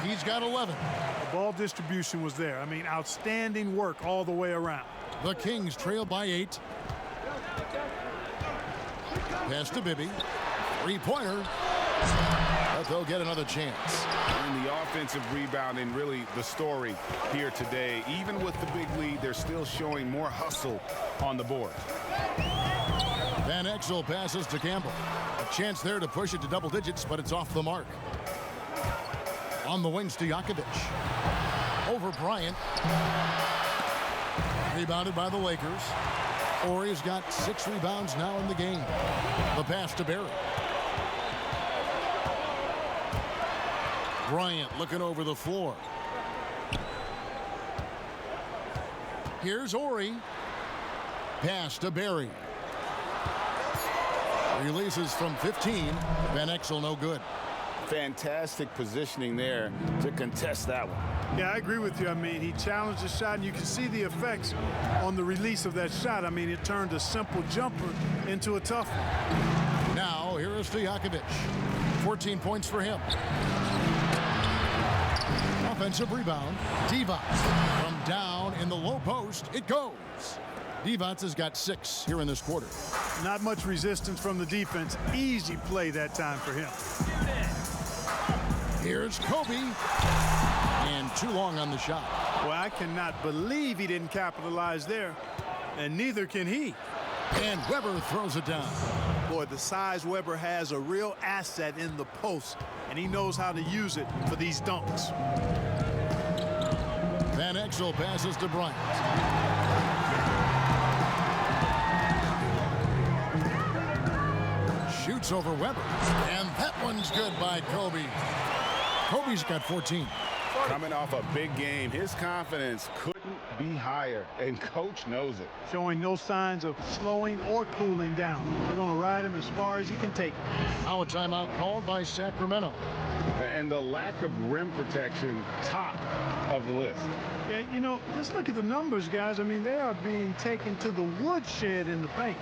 Speaker 1: He's got 11.
Speaker 3: The ball distribution was there. I mean, outstanding work all the way around.
Speaker 1: The Kings trail by 8. Pass to Bibby. 3-pointer. But they'll get another chance.
Speaker 2: And the offensive rebounding really the story here today. Even with the big lead, they're still showing more hustle on the board.
Speaker 1: Van Exel passes to Campbell. A chance there to push it to double digits, but it's off the mark. On the wing, Stojakovic. Over Bryant. Rebounded by the Lakers. Ori's got 6 rebounds now in the game. The pass to Barry. Bryant looking over the floor. Here's Ori. Pass to Barry. Releases from 15. Van Exel no good.
Speaker 2: Fantastic positioning there to contest that one.
Speaker 3: Yeah, I agree with you. I mean, he challenged the shot, and you can see the effects on the release of that shot. I mean, it turned a simple jumper into a tough one.
Speaker 1: Now, here is Stojakovic. 14 points for him. Offensive rebound. Divac from down in the low post. It goes. Divac has got 6 here in this quarter.
Speaker 3: Not much resistance from the defense. Easy play that time for him.
Speaker 1: Here's Kobe. And too long on the shot.
Speaker 3: Well, I cannot believe he didn't capitalize there. And neither can he.
Speaker 1: And Weber throws it down.
Speaker 3: Boy, the size Weber has a real asset in the post, and he knows how to use it for these dunks.
Speaker 1: Van Exel passes to Bryant. Shoots over Weber, and that one's good by Kobe. Kobe's got 14.
Speaker 2: Coming off a big game, his confidence couldn't be higher, and coach knows it.
Speaker 3: Showing no signs of slowing or cooling down. We're going to ride him as far as he can take.
Speaker 1: Now a timeout called by Sacramento.
Speaker 2: And the lack of rim protection, top of the list.
Speaker 3: Yeah, you know, let's look at the numbers, guys. I mean, they are being taken to the woodshed in the paint.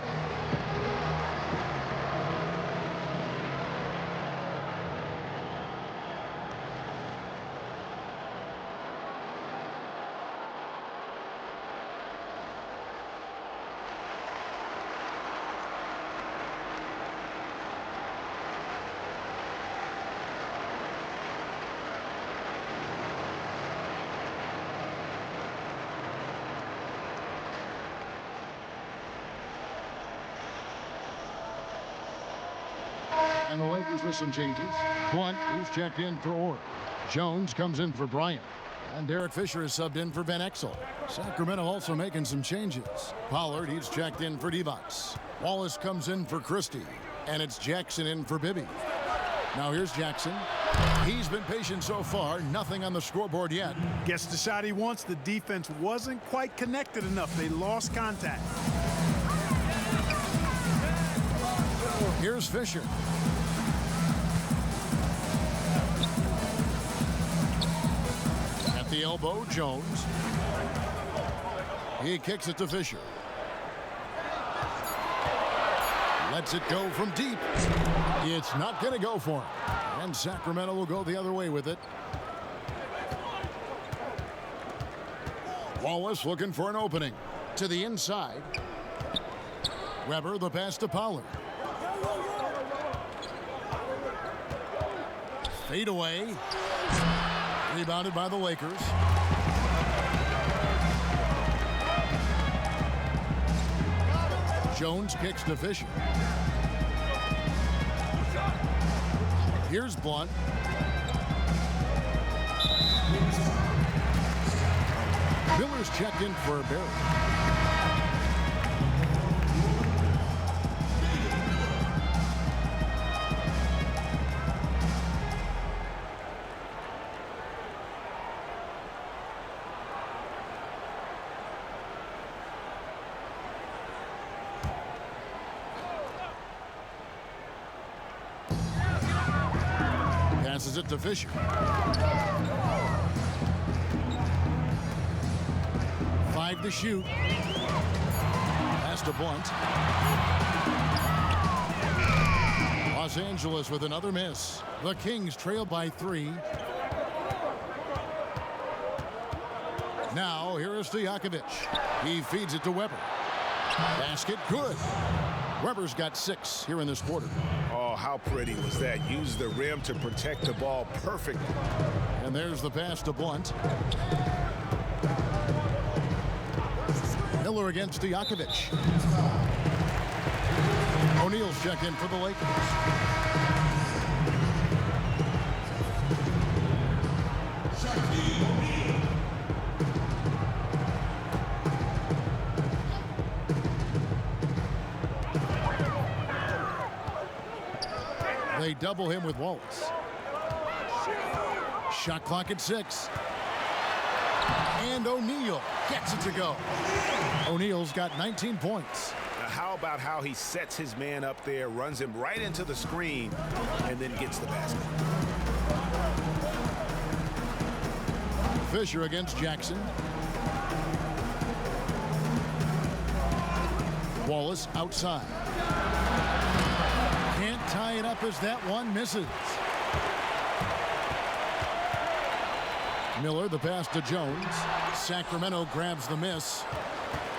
Speaker 1: And the Lakers with some changes. Blunt is checked in for Orr. Jones comes in for Bryant. And Derek Fisher is subbed in for Van Exel. Sacramento also making some changes. Pollard, he's checked in for Divac. Wallace comes in for Christie. And it's Jackson in for Bibby. Now here's Jackson. He's been patient so far. Nothing on the scoreboard yet.
Speaker 3: Gets the shot he wants. The defense wasn't quite connected enough. They lost contact.
Speaker 1: Here's Fisher. At the elbow, Jones. He kicks it to Fisher. Lets it go from deep. It's not going to go for him. And Sacramento will go the other way with it. Wallace looking for an opening. To the inside. Weber, the pass to Pollard. Fade away. Rebounded by the Lakers. Jones kicks to Fisher. Here's Blunt. Miller's checked in for Barry. Passes it to Fisher. 5 to shoot. Pass to Blunt. Los Angeles with another miss. The Kings trail by 3. Now here is Stojakovic. He feeds it to Weber. Basket good. Weber's got 6 here in this quarter.
Speaker 2: Oh, how pretty was that? Used the rim to protect the ball perfectly.
Speaker 1: And there's the pass to Blunt. Miller against Stojakovic. O'Neal's checked in for the Lakers. They double him with Wallace. Shot clock at 6. And O'Neal gets it to go. O'Neal's got 19 points.
Speaker 2: Now, how about how he sets his man up there, runs him right into the screen, and then gets the basket.
Speaker 1: Fisher against Jackson. Wallace outside. Can't tie it up as that one misses. Miller, the pass to Jones. Sacramento grabs the miss.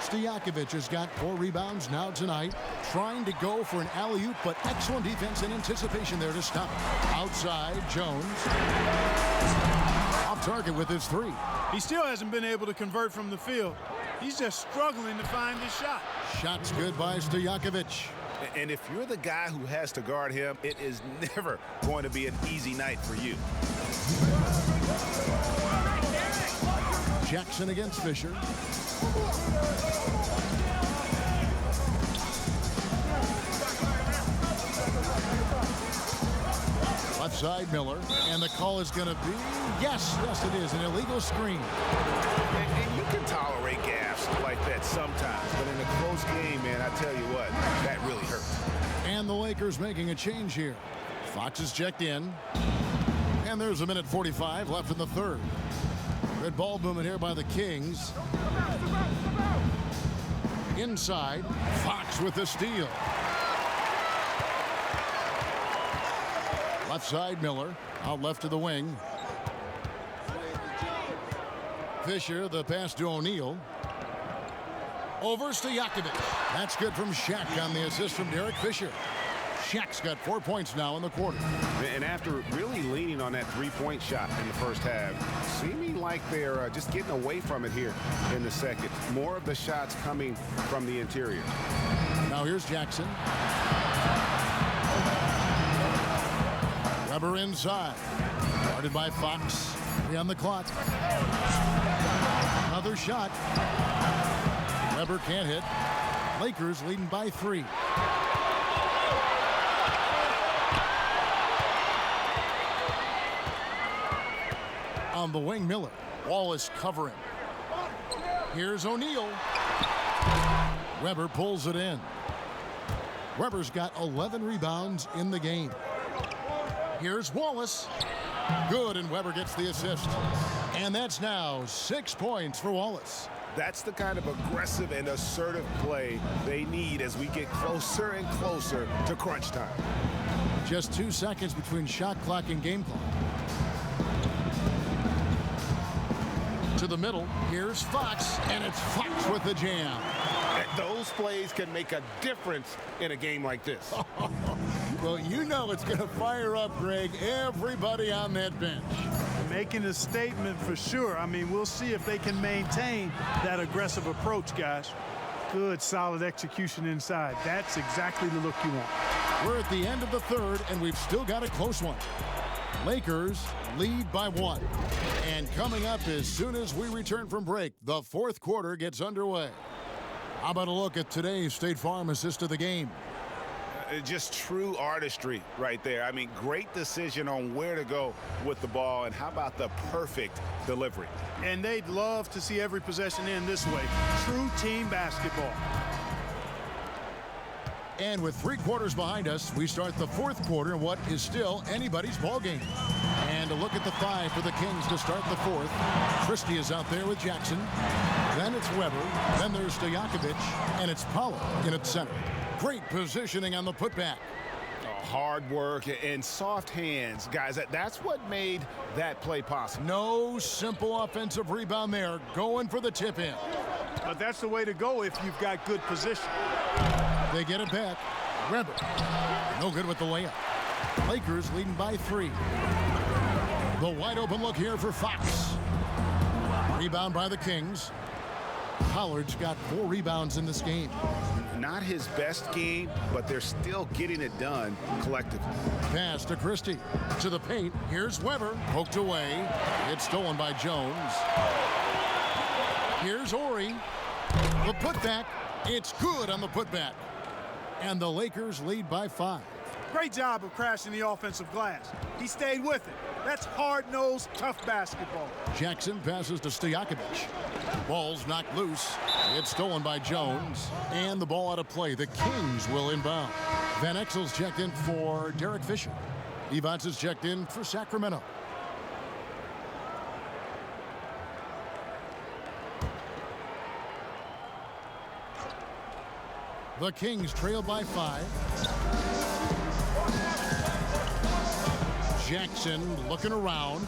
Speaker 1: Stojakovic has got 4 rebounds now tonight. Trying to go for an alley-oop, but excellent defense and anticipation there to stop. Outside, Jones. Off target with his 3.
Speaker 3: He still hasn't been able to convert from the field. He's just struggling to find his shot.
Speaker 1: Shot's good by Stojakovic.
Speaker 2: And if you're the guy who has to guard him, it is never going to be an easy night for you.
Speaker 1: Jackson against Fisher. Left side, Miller. And the call is going to be, yes, it is, an illegal screen.
Speaker 2: And you can tolerate gaffes like that sometimes, but in a close game, man, I tell you what, that really hurts.
Speaker 1: And the Lakers making a change here. Fox is checked in. And there's a minute 45 left in the third. Good ball movement here by the Kings. Inside, Fox with the steal. Left side, Miller. Out left to the wing. Fisher, the pass to O'Neal. Over Stojakovic. That's good from Shaq on the assist from Derek Fisher. Shaq's got 4 points now in the quarter.
Speaker 2: And after really leaning on that three-point shot in the first half, seeming like they're just getting away from it here in the second. More of the shots coming from the interior.
Speaker 1: Now here's Jackson. Weber inside. Guarded by Fox. 3 on the clock. Another shot. Weber can't hit. Lakers leading by 3. On the wing, Miller. Wallace covering. Here's O'Neal. Weber pulls it in. Weber's got 11 rebounds in the game. Here's Wallace. Good, and Weber gets the assist. And that's now 6 points for Wallace.
Speaker 2: That's the kind of aggressive and assertive play they need as we get closer and closer to crunch time.
Speaker 1: Just 2 seconds between shot clock and game clock. To the middle, here's Fox, and it's Fox with the jam.
Speaker 2: Those plays can make a difference in a game like this.
Speaker 1: Well, you know it's going to fire up, Greg, everybody on that bench.
Speaker 3: Making a statement for sure. I mean, we'll see if they can maintain that aggressive approach, guys. Good, solid execution inside. That's exactly the look you want.
Speaker 1: We're at the end of the third, and we've still got a close one. Lakers lead by 1. And coming up as soon as we return from break, the fourth quarter gets underway. How about a look at today's State Farm assist of the game?
Speaker 2: Just true artistry right there. I mean, great decision on where to go with the ball, and how about the perfect delivery?
Speaker 3: And they'd love to see every possession end this way. True team basketball.
Speaker 1: And with 3 quarters behind us, we start the fourth quarter in what is still anybody's ball game. And a look at the 5 for the Kings to start the fourth. Christie is out there with Jackson. Then it's Weber. Then there's Stojakovic. And it's Pollard in at center. Great positioning on the putback.
Speaker 2: Hard work and soft hands. Guys, that's what made that play possible.
Speaker 1: No simple offensive rebound there. Going for the tip in.
Speaker 3: But that's the way to go if you've got good position.
Speaker 1: They get it back. Weber. No good with the layup. Lakers leading by 3. The wide open look here for Fox. Rebound by the Kings. Pollard's got 4 rebounds in this game.
Speaker 2: Not his best game, but they're still getting it done collectively.
Speaker 1: Pass to Christie. To the paint. Here's Weber. Poked away. It's stolen by Jones. Here's Horry. The putback. It's good on the putback. And the Lakers lead by 5.
Speaker 3: Great job of crashing the offensive glass. He stayed with it. That's hard-nosed, tough basketball.
Speaker 1: Jackson passes to Stojakovic. Ball's knocked loose. It's stolen by Jones. And the ball out of play. The Kings will inbound. Van Exel's checked in for Derek Fisher. Evans is checked in for Sacramento. The Kings trail by 5. Jackson looking around.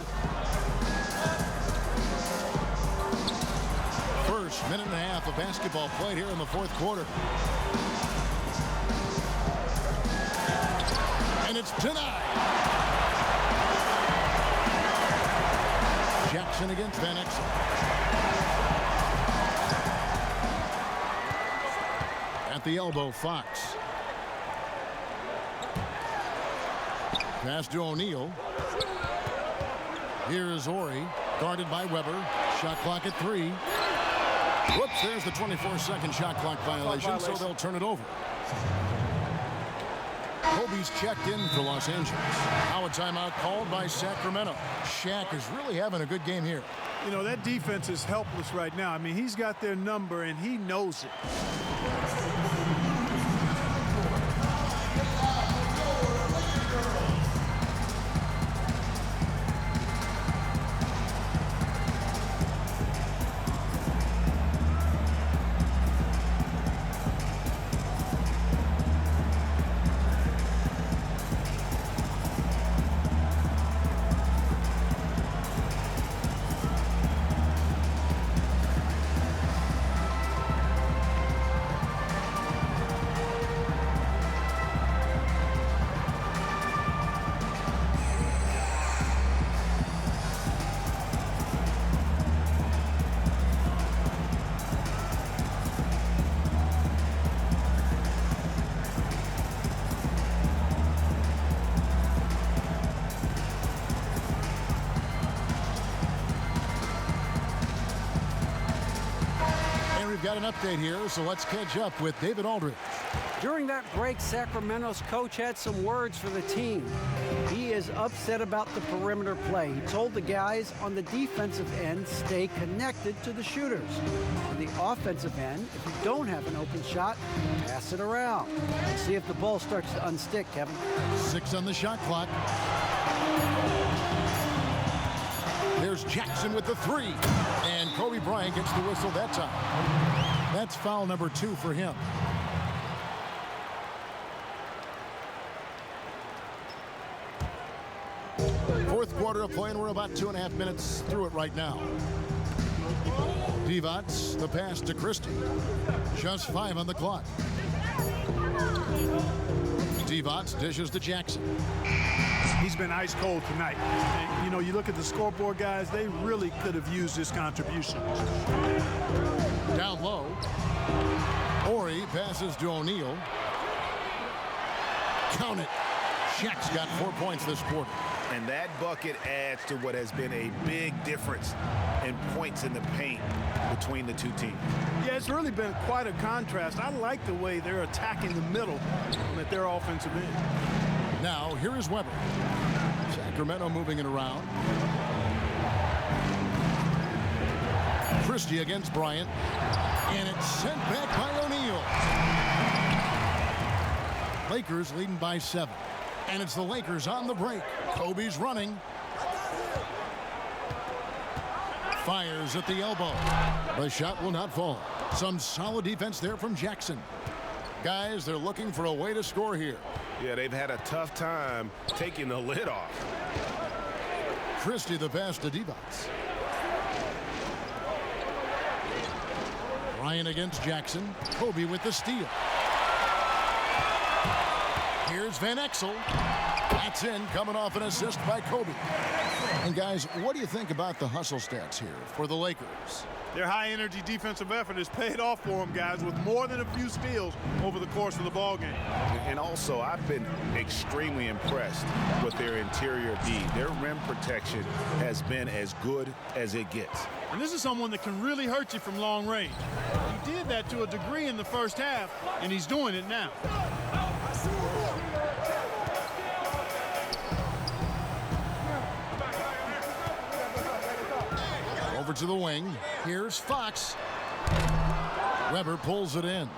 Speaker 1: First minute and a half of basketball played here in the fourth quarter. And it's denied. Jackson against Van Exel. At the elbow, Fox. Pass to O'Neal. Here is Ori, guarded by Weber. Shot clock at 3. Whoops, there's the 24-second shot clock violation, so they'll turn it over. Kobe's checked in for Los Angeles. Now a timeout called by Sacramento. Shaq is really having a good game here.
Speaker 3: You know, that defense is helpless right now. I mean, he's got their number, and he knows it.
Speaker 1: Got an update here, so let's catch up with David Aldridge.
Speaker 12: During that break, Sacramento's coach had some words for the team. He is upset about the perimeter play. He told the guys on the defensive end, stay connected to the shooters. On the offensive end, if you don't have an open shot, pass it around. And see if the ball starts to unstick, Kevin.
Speaker 1: 6 on the shot clock. There's Jackson with the 3. And Kobe Bryant gets the whistle that time. That's foul number 2 for him. Fourth quarter of play, and we're about 2.5 minutes through it right now. Divac, the pass to Christie. Just 5 on the clock. Divac dishes to Jackson.
Speaker 3: He's been ice cold tonight. And, you know, you look at the scoreboard, guys, they really could have used his contribution.
Speaker 1: Down low. Ori passes to O'Neal. Count it. Shaq's got 4 points this quarter.
Speaker 4: And that bucket adds to what has been a big difference in points in the paint between the two teams.
Speaker 3: Yeah, it's really been quite a contrast. I like the way they're attacking the middle at their offensive end.
Speaker 1: Now, here is Weber. Sacramento moving it around. Christie against Bryant. And it's sent back by O'Neal. Lakers leading by 7. And it's the Lakers on the break. Kobe's running. Fires at the elbow. The shot will not fall. Some solid defense there from Jackson. Guys, they're looking for a way to score here.
Speaker 5: Yeah, they've had a tough time taking the lid off.
Speaker 1: Christie the pass to Divac. Ryan against Jackson. Kobe with the steal. Here's Van Exel. That's in, coming off an assist by Kobe. And guys, what do you think about the hustle stats here for the Lakers?
Speaker 3: Their high-energy defensive effort has paid off for them, guys, with more than a few steals over the course of the ballgame.
Speaker 2: And also, I've been extremely impressed with their interior D. Their rim protection has been as good as it gets.
Speaker 3: And this is someone that can really hurt you from long range. He did that to a degree in the first half, and he's doing it now.
Speaker 1: Over to the wing. Here's Fox. Weber pulls it in.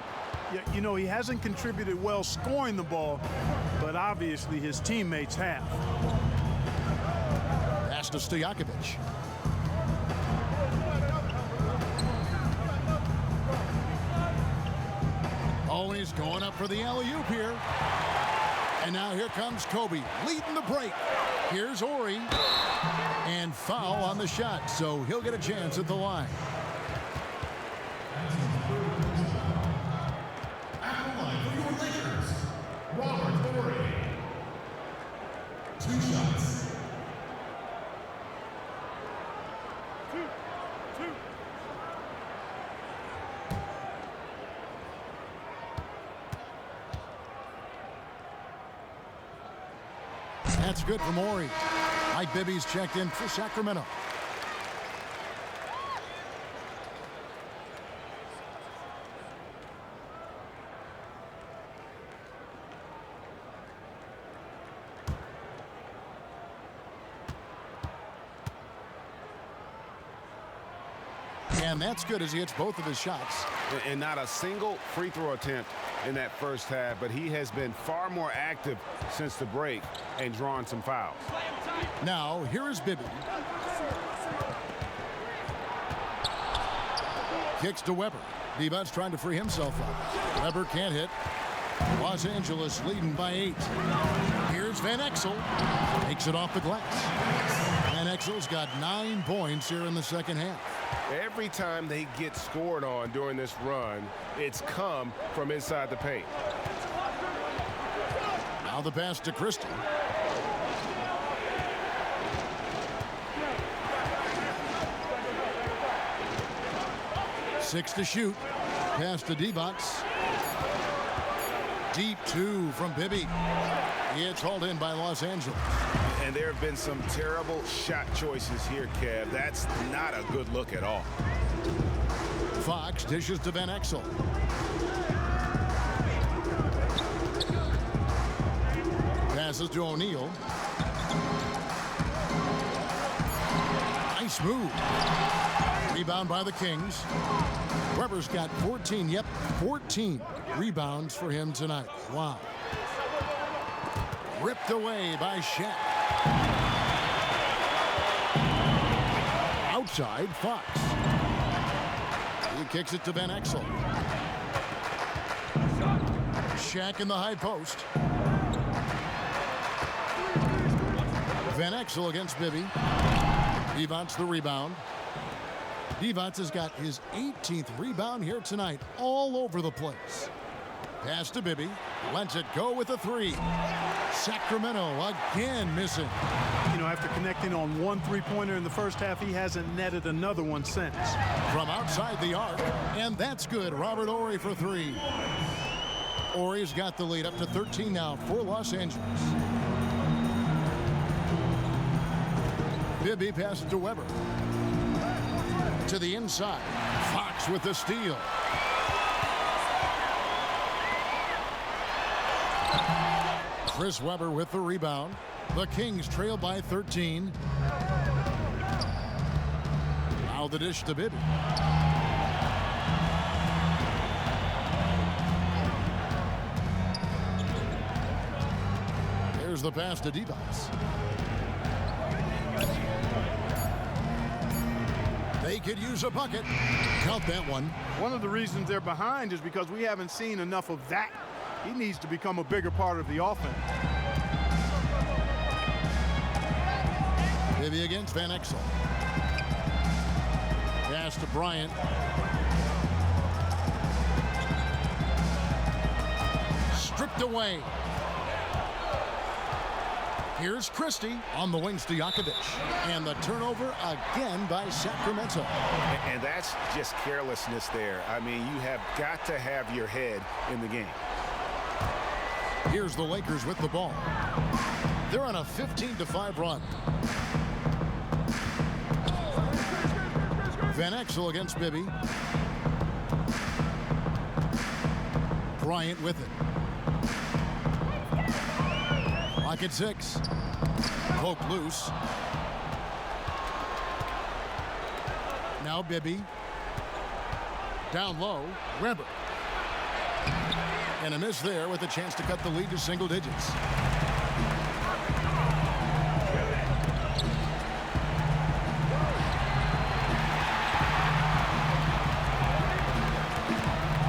Speaker 3: Yeah, you know, he hasn't contributed well scoring the ball, but obviously his teammates have.
Speaker 1: Pass to Stojakovic. Oh, and he's going up for the alley-oop here. And now here comes Kobe, leading the break. Here's Ori. And foul on the shot, so he'll get a chance at the line.
Speaker 11: At the line for your Lakers, Robert Ori. 2 shots.
Speaker 1: That's good for Morey. Mike Bibby's checked in for Sacramento. And that's good as he hits both of his shots.
Speaker 2: And not a single free throw attempt in that first half, but he has been far more active since the break and drawn some fouls.
Speaker 1: Now, here is Bibby. Kicks to Weber. Divac trying to free himself up. Weber can't hit. Los Angeles leading by 8. Here's Van Exel. Takes it off the glass. Van Exel's got 9 points here in the second half.
Speaker 2: Every time they get scored on during this run, it's come from inside the paint.
Speaker 1: Now the pass to Christie. Six to shoot. Pass to Divac. Deep 2 from Bibby. It's hauled in by Los Angeles.
Speaker 2: And there have been some terrible shot choices here, Kev. That's not a good look at all.
Speaker 1: Fox dishes to Van Exel. Passes to O'Neal. Nice move. Rebound by the Kings. Weber's got 14. Yep, 14 rebounds for him tonight. Wow. Ripped away by Shaq. Outside, Fox. He kicks it to Van Exel. Shaq in the high post. Van Exel against Bibby. Divac the rebound. Divac has got his 18th rebound here tonight, all over the place. Pass to Bibby. Lets it go with a 3. Sacramento again missing.
Speaker 3: You know, after connecting on 1 3-pointer in the first half, he hasn't netted another one since.
Speaker 1: From outside the arc, and that's good. Robert Horry for 3. Horry's got the lead up to 13 now for Los Angeles. Bibby passes to Weber. To the inside. Fox with the steal. Chris Weber with the rebound. The Kings trail by 13. Now the dish to Bibby. There's the pass to Divac. They could use a bucket. Count that one.
Speaker 3: One of the reasons they're behind is because we haven't seen enough of that. He needs to become a bigger part of the offense.
Speaker 1: Bibby against Van Exel. Pass to Bryant. Stripped away. Here's Christie on the wings to Jakovic. And the turnover again by Sacramento.
Speaker 2: And that's just carelessness there. I mean, you have got to have your head in the game.
Speaker 1: Here's the Lakers with the ball. They're on a 15-5 run. Van Exel against Bibby. Bryant with it. Clock at 6. Poke loose. Now Bibby. Down low. Weber. And a miss there with a chance to cut the lead to single digits.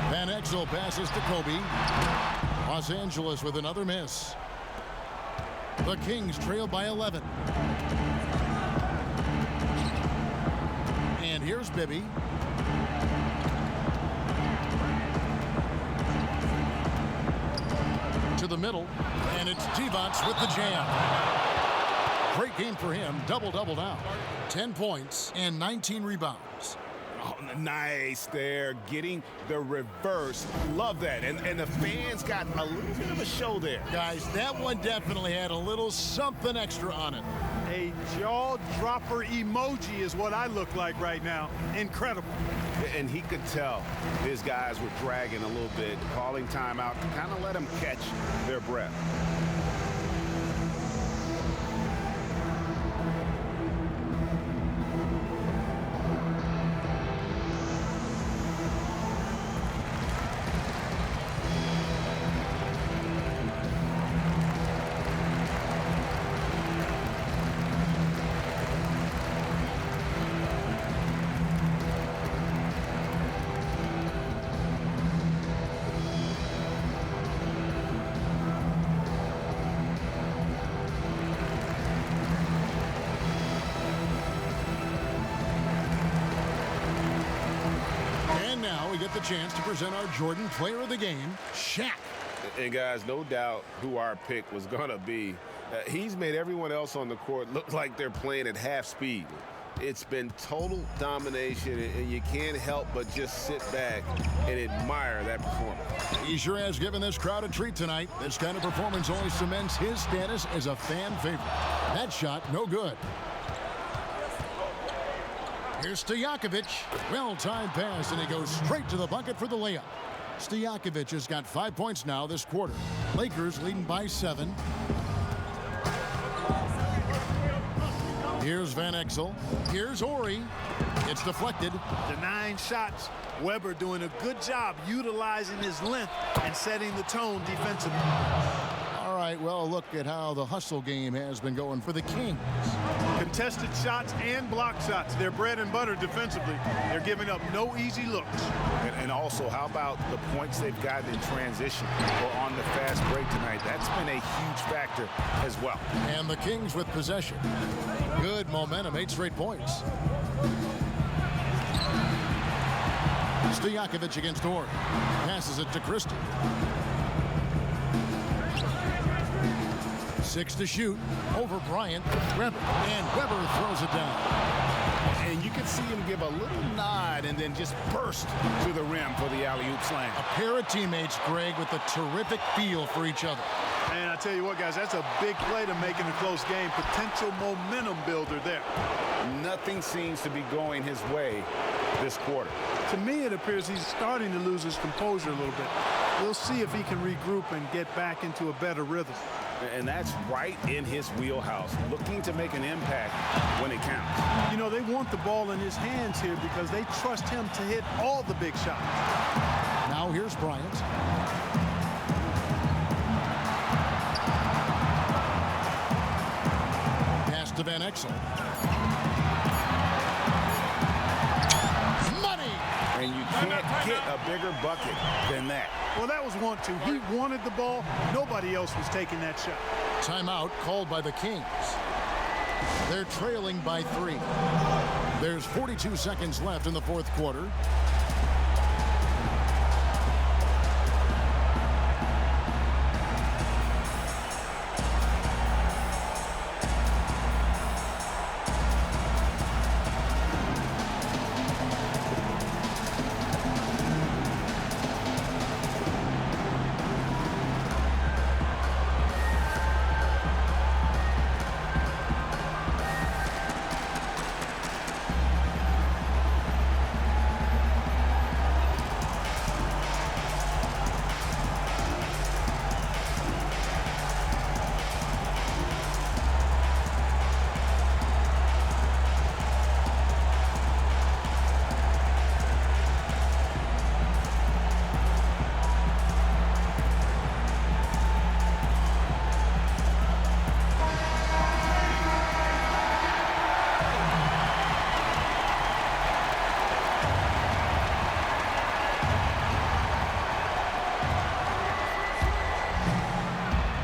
Speaker 1: Van Exel passes to Kobe. Los Angeles with another miss. The Kings trail by 11. And here's Bibby. To the middle, and it's Divac with the jam. Great game for him, double-double now. 10 points and 19 rebounds.
Speaker 2: Oh, nice there, getting the reverse. Love that. And the fans got a little bit of a show there.
Speaker 1: Guys, that one definitely had a little something extra on it.
Speaker 3: A jaw-dropper emoji is what I look like right now. Incredible.
Speaker 2: And he could tell his guys were dragging a little bit, calling timeout to kind of let them catch their breath.
Speaker 1: We get the chance to present our Jordan Player of the Game, Shaq.
Speaker 2: And guys, no doubt who our pick was going to be. He's made everyone else on the court look like they're playing at half speed. It's been total domination, and you can't help but just sit back and admire that performance.
Speaker 1: He sure has given this crowd a treat tonight. This kind of performance only cements his status as a fan favorite. That shot, no good. Here's Stojakovic. Well-timed pass, and he goes straight to the bucket for the layup. Stojakovic has got 5 points now this quarter. Lakers leading by 7. Here's Van Exel. Here's Ori. It's deflected.
Speaker 3: Denying shots. Weber doing a good job utilizing his length and setting the tone defensively.
Speaker 1: All right, well, look at how the hustle game has been going for the Kings.
Speaker 3: Contested shots and block shots. They're bread and butter defensively. They're giving up no easy looks.
Speaker 2: And also, how about the points they've gotten in transition or on the fast break tonight? That's been a huge factor as well.
Speaker 1: And the Kings with possession. Good momentum, 8 straight points. Stojakovic against Ori. Passes it to Christie. 6 to shoot. Over Bryant. Weber. And Weber throws it down.
Speaker 2: And you can see him give a little nod and then just burst to the rim for the alley-oop slam.
Speaker 1: A pair of teammates, Greg, with a terrific feel for each other.
Speaker 3: And I tell you what, guys, that's a big play to make in a close game. Potential momentum builder there.
Speaker 2: Nothing seems to be going his way this quarter.
Speaker 3: To me, it appears he's starting to lose his composure a little bit. We'll see if he can regroup and get back into a better rhythm.
Speaker 2: And that's right in his wheelhouse, looking to make an impact when it counts.
Speaker 3: You know, they want the ball in his hands here because they trust him to hit all the big shots.
Speaker 1: Now here's Bryant. Pass to Van Exel. Money!
Speaker 2: And you can't get a bigger bucket than that.
Speaker 3: Well, that was 1-2. He wanted the ball. Nobody else was taking that shot.
Speaker 1: Timeout called by the Kings. They're trailing by 3. There's 42 seconds left in the fourth quarter.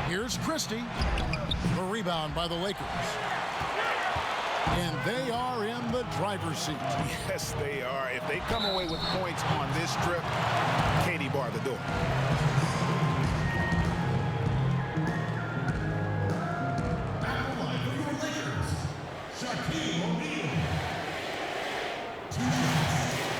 Speaker 1: Here's Christie. A rebound by the Lakers. And they are in the driver's seat.
Speaker 2: Yes, they are. If they come away with points on this trip, Katie bar the door.
Speaker 11: At the line for your Lakers, Shaquille O'Neal. 2 shots.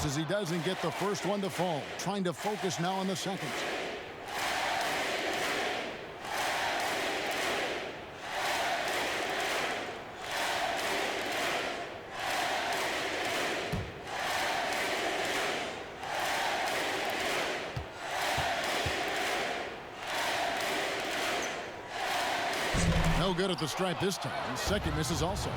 Speaker 1: hesitates as he doesn't get the first one to fall. Trying to focus now on the second. No good at the stripe this time. Second misses also.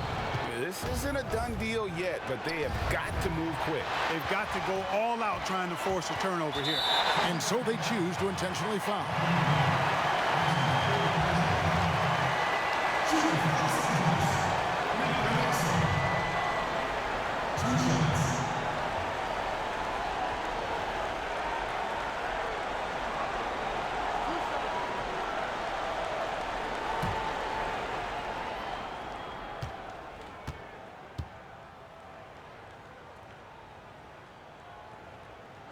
Speaker 2: This isn't a done deal yet, but they have got to move quick.
Speaker 3: They've got to go all out trying to force a turnover here.
Speaker 1: And so they choose to intentionally foul.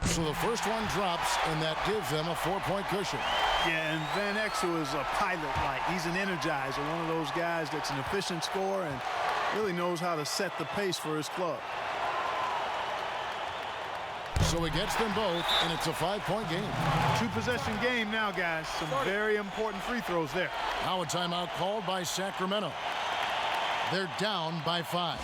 Speaker 1: So the first one drops, and that gives them a 4-point cushion.
Speaker 3: Yeah, and Van Exel is a pilot light. He's an energizer, one of those guys that's an efficient scorer and really knows how to set the pace for his club.
Speaker 1: So he gets them both, and it's a 5-point game.
Speaker 3: 2-possession game now, guys. Some very important free throws there.
Speaker 1: Now a timeout called by Sacramento. They're down by 5.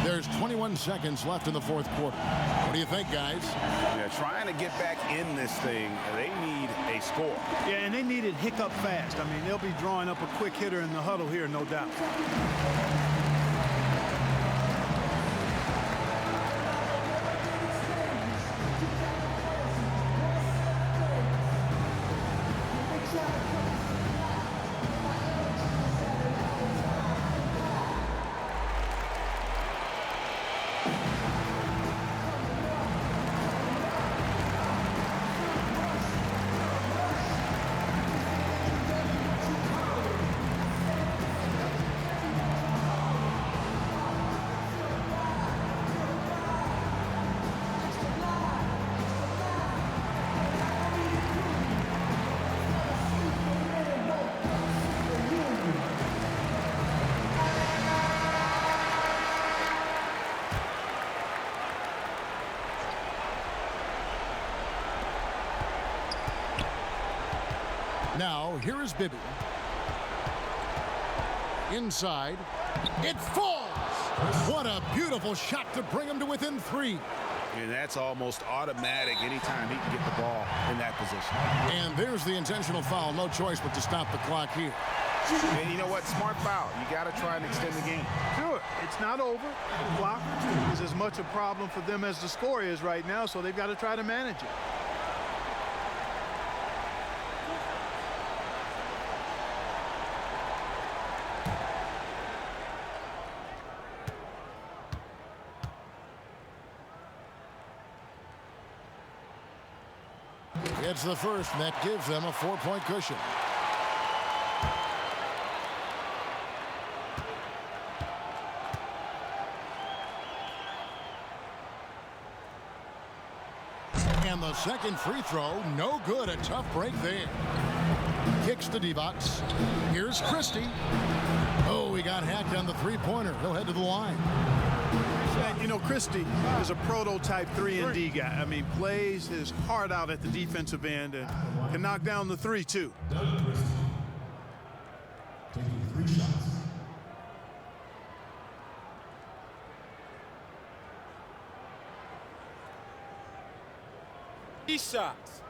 Speaker 1: There's 21 seconds left in the fourth quarter. What do you think, guys?
Speaker 2: Yeah, trying to get back in this thing, they need a score.
Speaker 3: Yeah, and they need it hiccup fast. I mean, they'll be drawing up a quick hitter in the huddle here, no doubt.
Speaker 1: Now, here is Bibby. Inside. It falls! What a beautiful shot to bring him to within 3.
Speaker 2: And that's almost automatic anytime he can get the ball in that position.
Speaker 1: And there's the intentional foul. No choice but to stop the clock here.
Speaker 2: And you know what? Smart foul. You got to try and extend the game.
Speaker 3: Sure. It's not over. The clock is as much a problem for them as the score is right now, so they've got to try to manage it.
Speaker 1: It's the first, and that gives them a 4-point cushion. And the second free throw, no good. A tough break there. Kicks to Divac. Here's Christie. Oh, he got hacked on the three-pointer. He'll head to the line.
Speaker 3: You know, Christie is a prototype 3-and-D guy. I mean, plays his heart out at the defensive end and can knock down the 3, too.
Speaker 11: Taking 3 shots.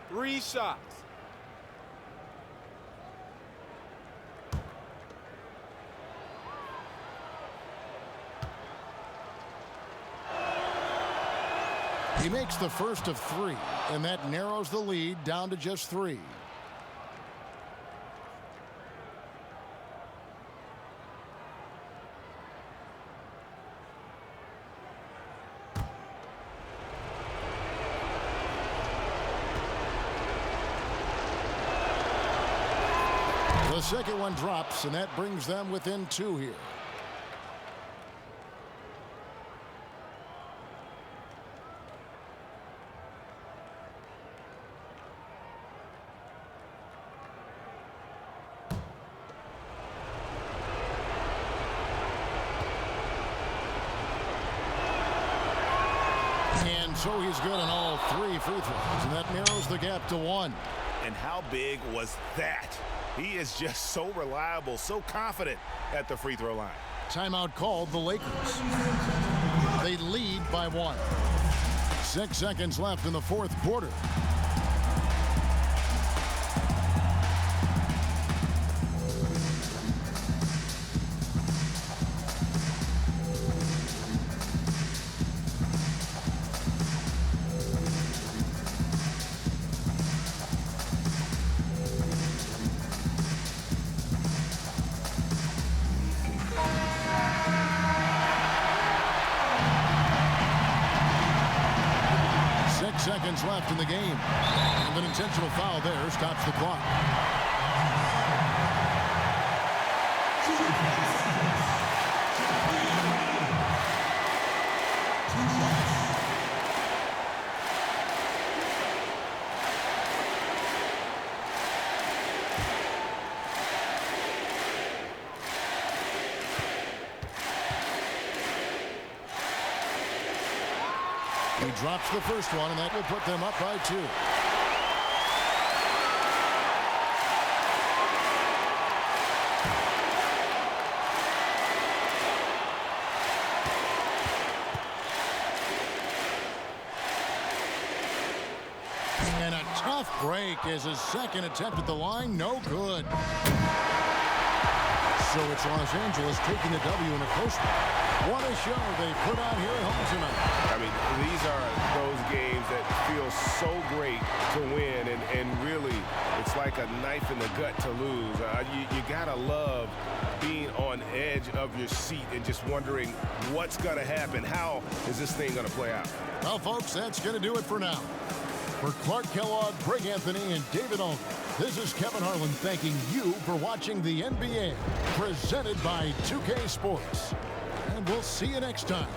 Speaker 6: Three shots.
Speaker 1: He makes the first of 3, and that narrows the lead down to just 3. The second one drops, and that brings them within 2 here. so he's good on all 3 free throws, and that narrows the gap to 1.
Speaker 4: And how big was that? He is just so reliable, so confident at the free throw line.
Speaker 1: Timeout called the Lakers. They lead by 1. 6 seconds left in the 4th quarter. Seconds left in the game. And an intentional foul there stops the clock. He drops the first one, and that will put them up by 2. And a tough break is his second attempt at the line. No good. So it's Los Angeles taking the W in a close one. What a show they put on here at home tonight.
Speaker 5: I mean, these are those games that feel so great to win, and really, it's like a knife in the gut to lose. You gotta love being on edge of your seat and just wondering what's gonna happen. How is this thing gonna play out?
Speaker 1: Well, folks, that's gonna do it for now. For Clark Kellogg, Greg Anthony, and David Olney, this is Kevin Harlan thanking you for watching the NBA, presented by 2K Sports. And we'll see you next time.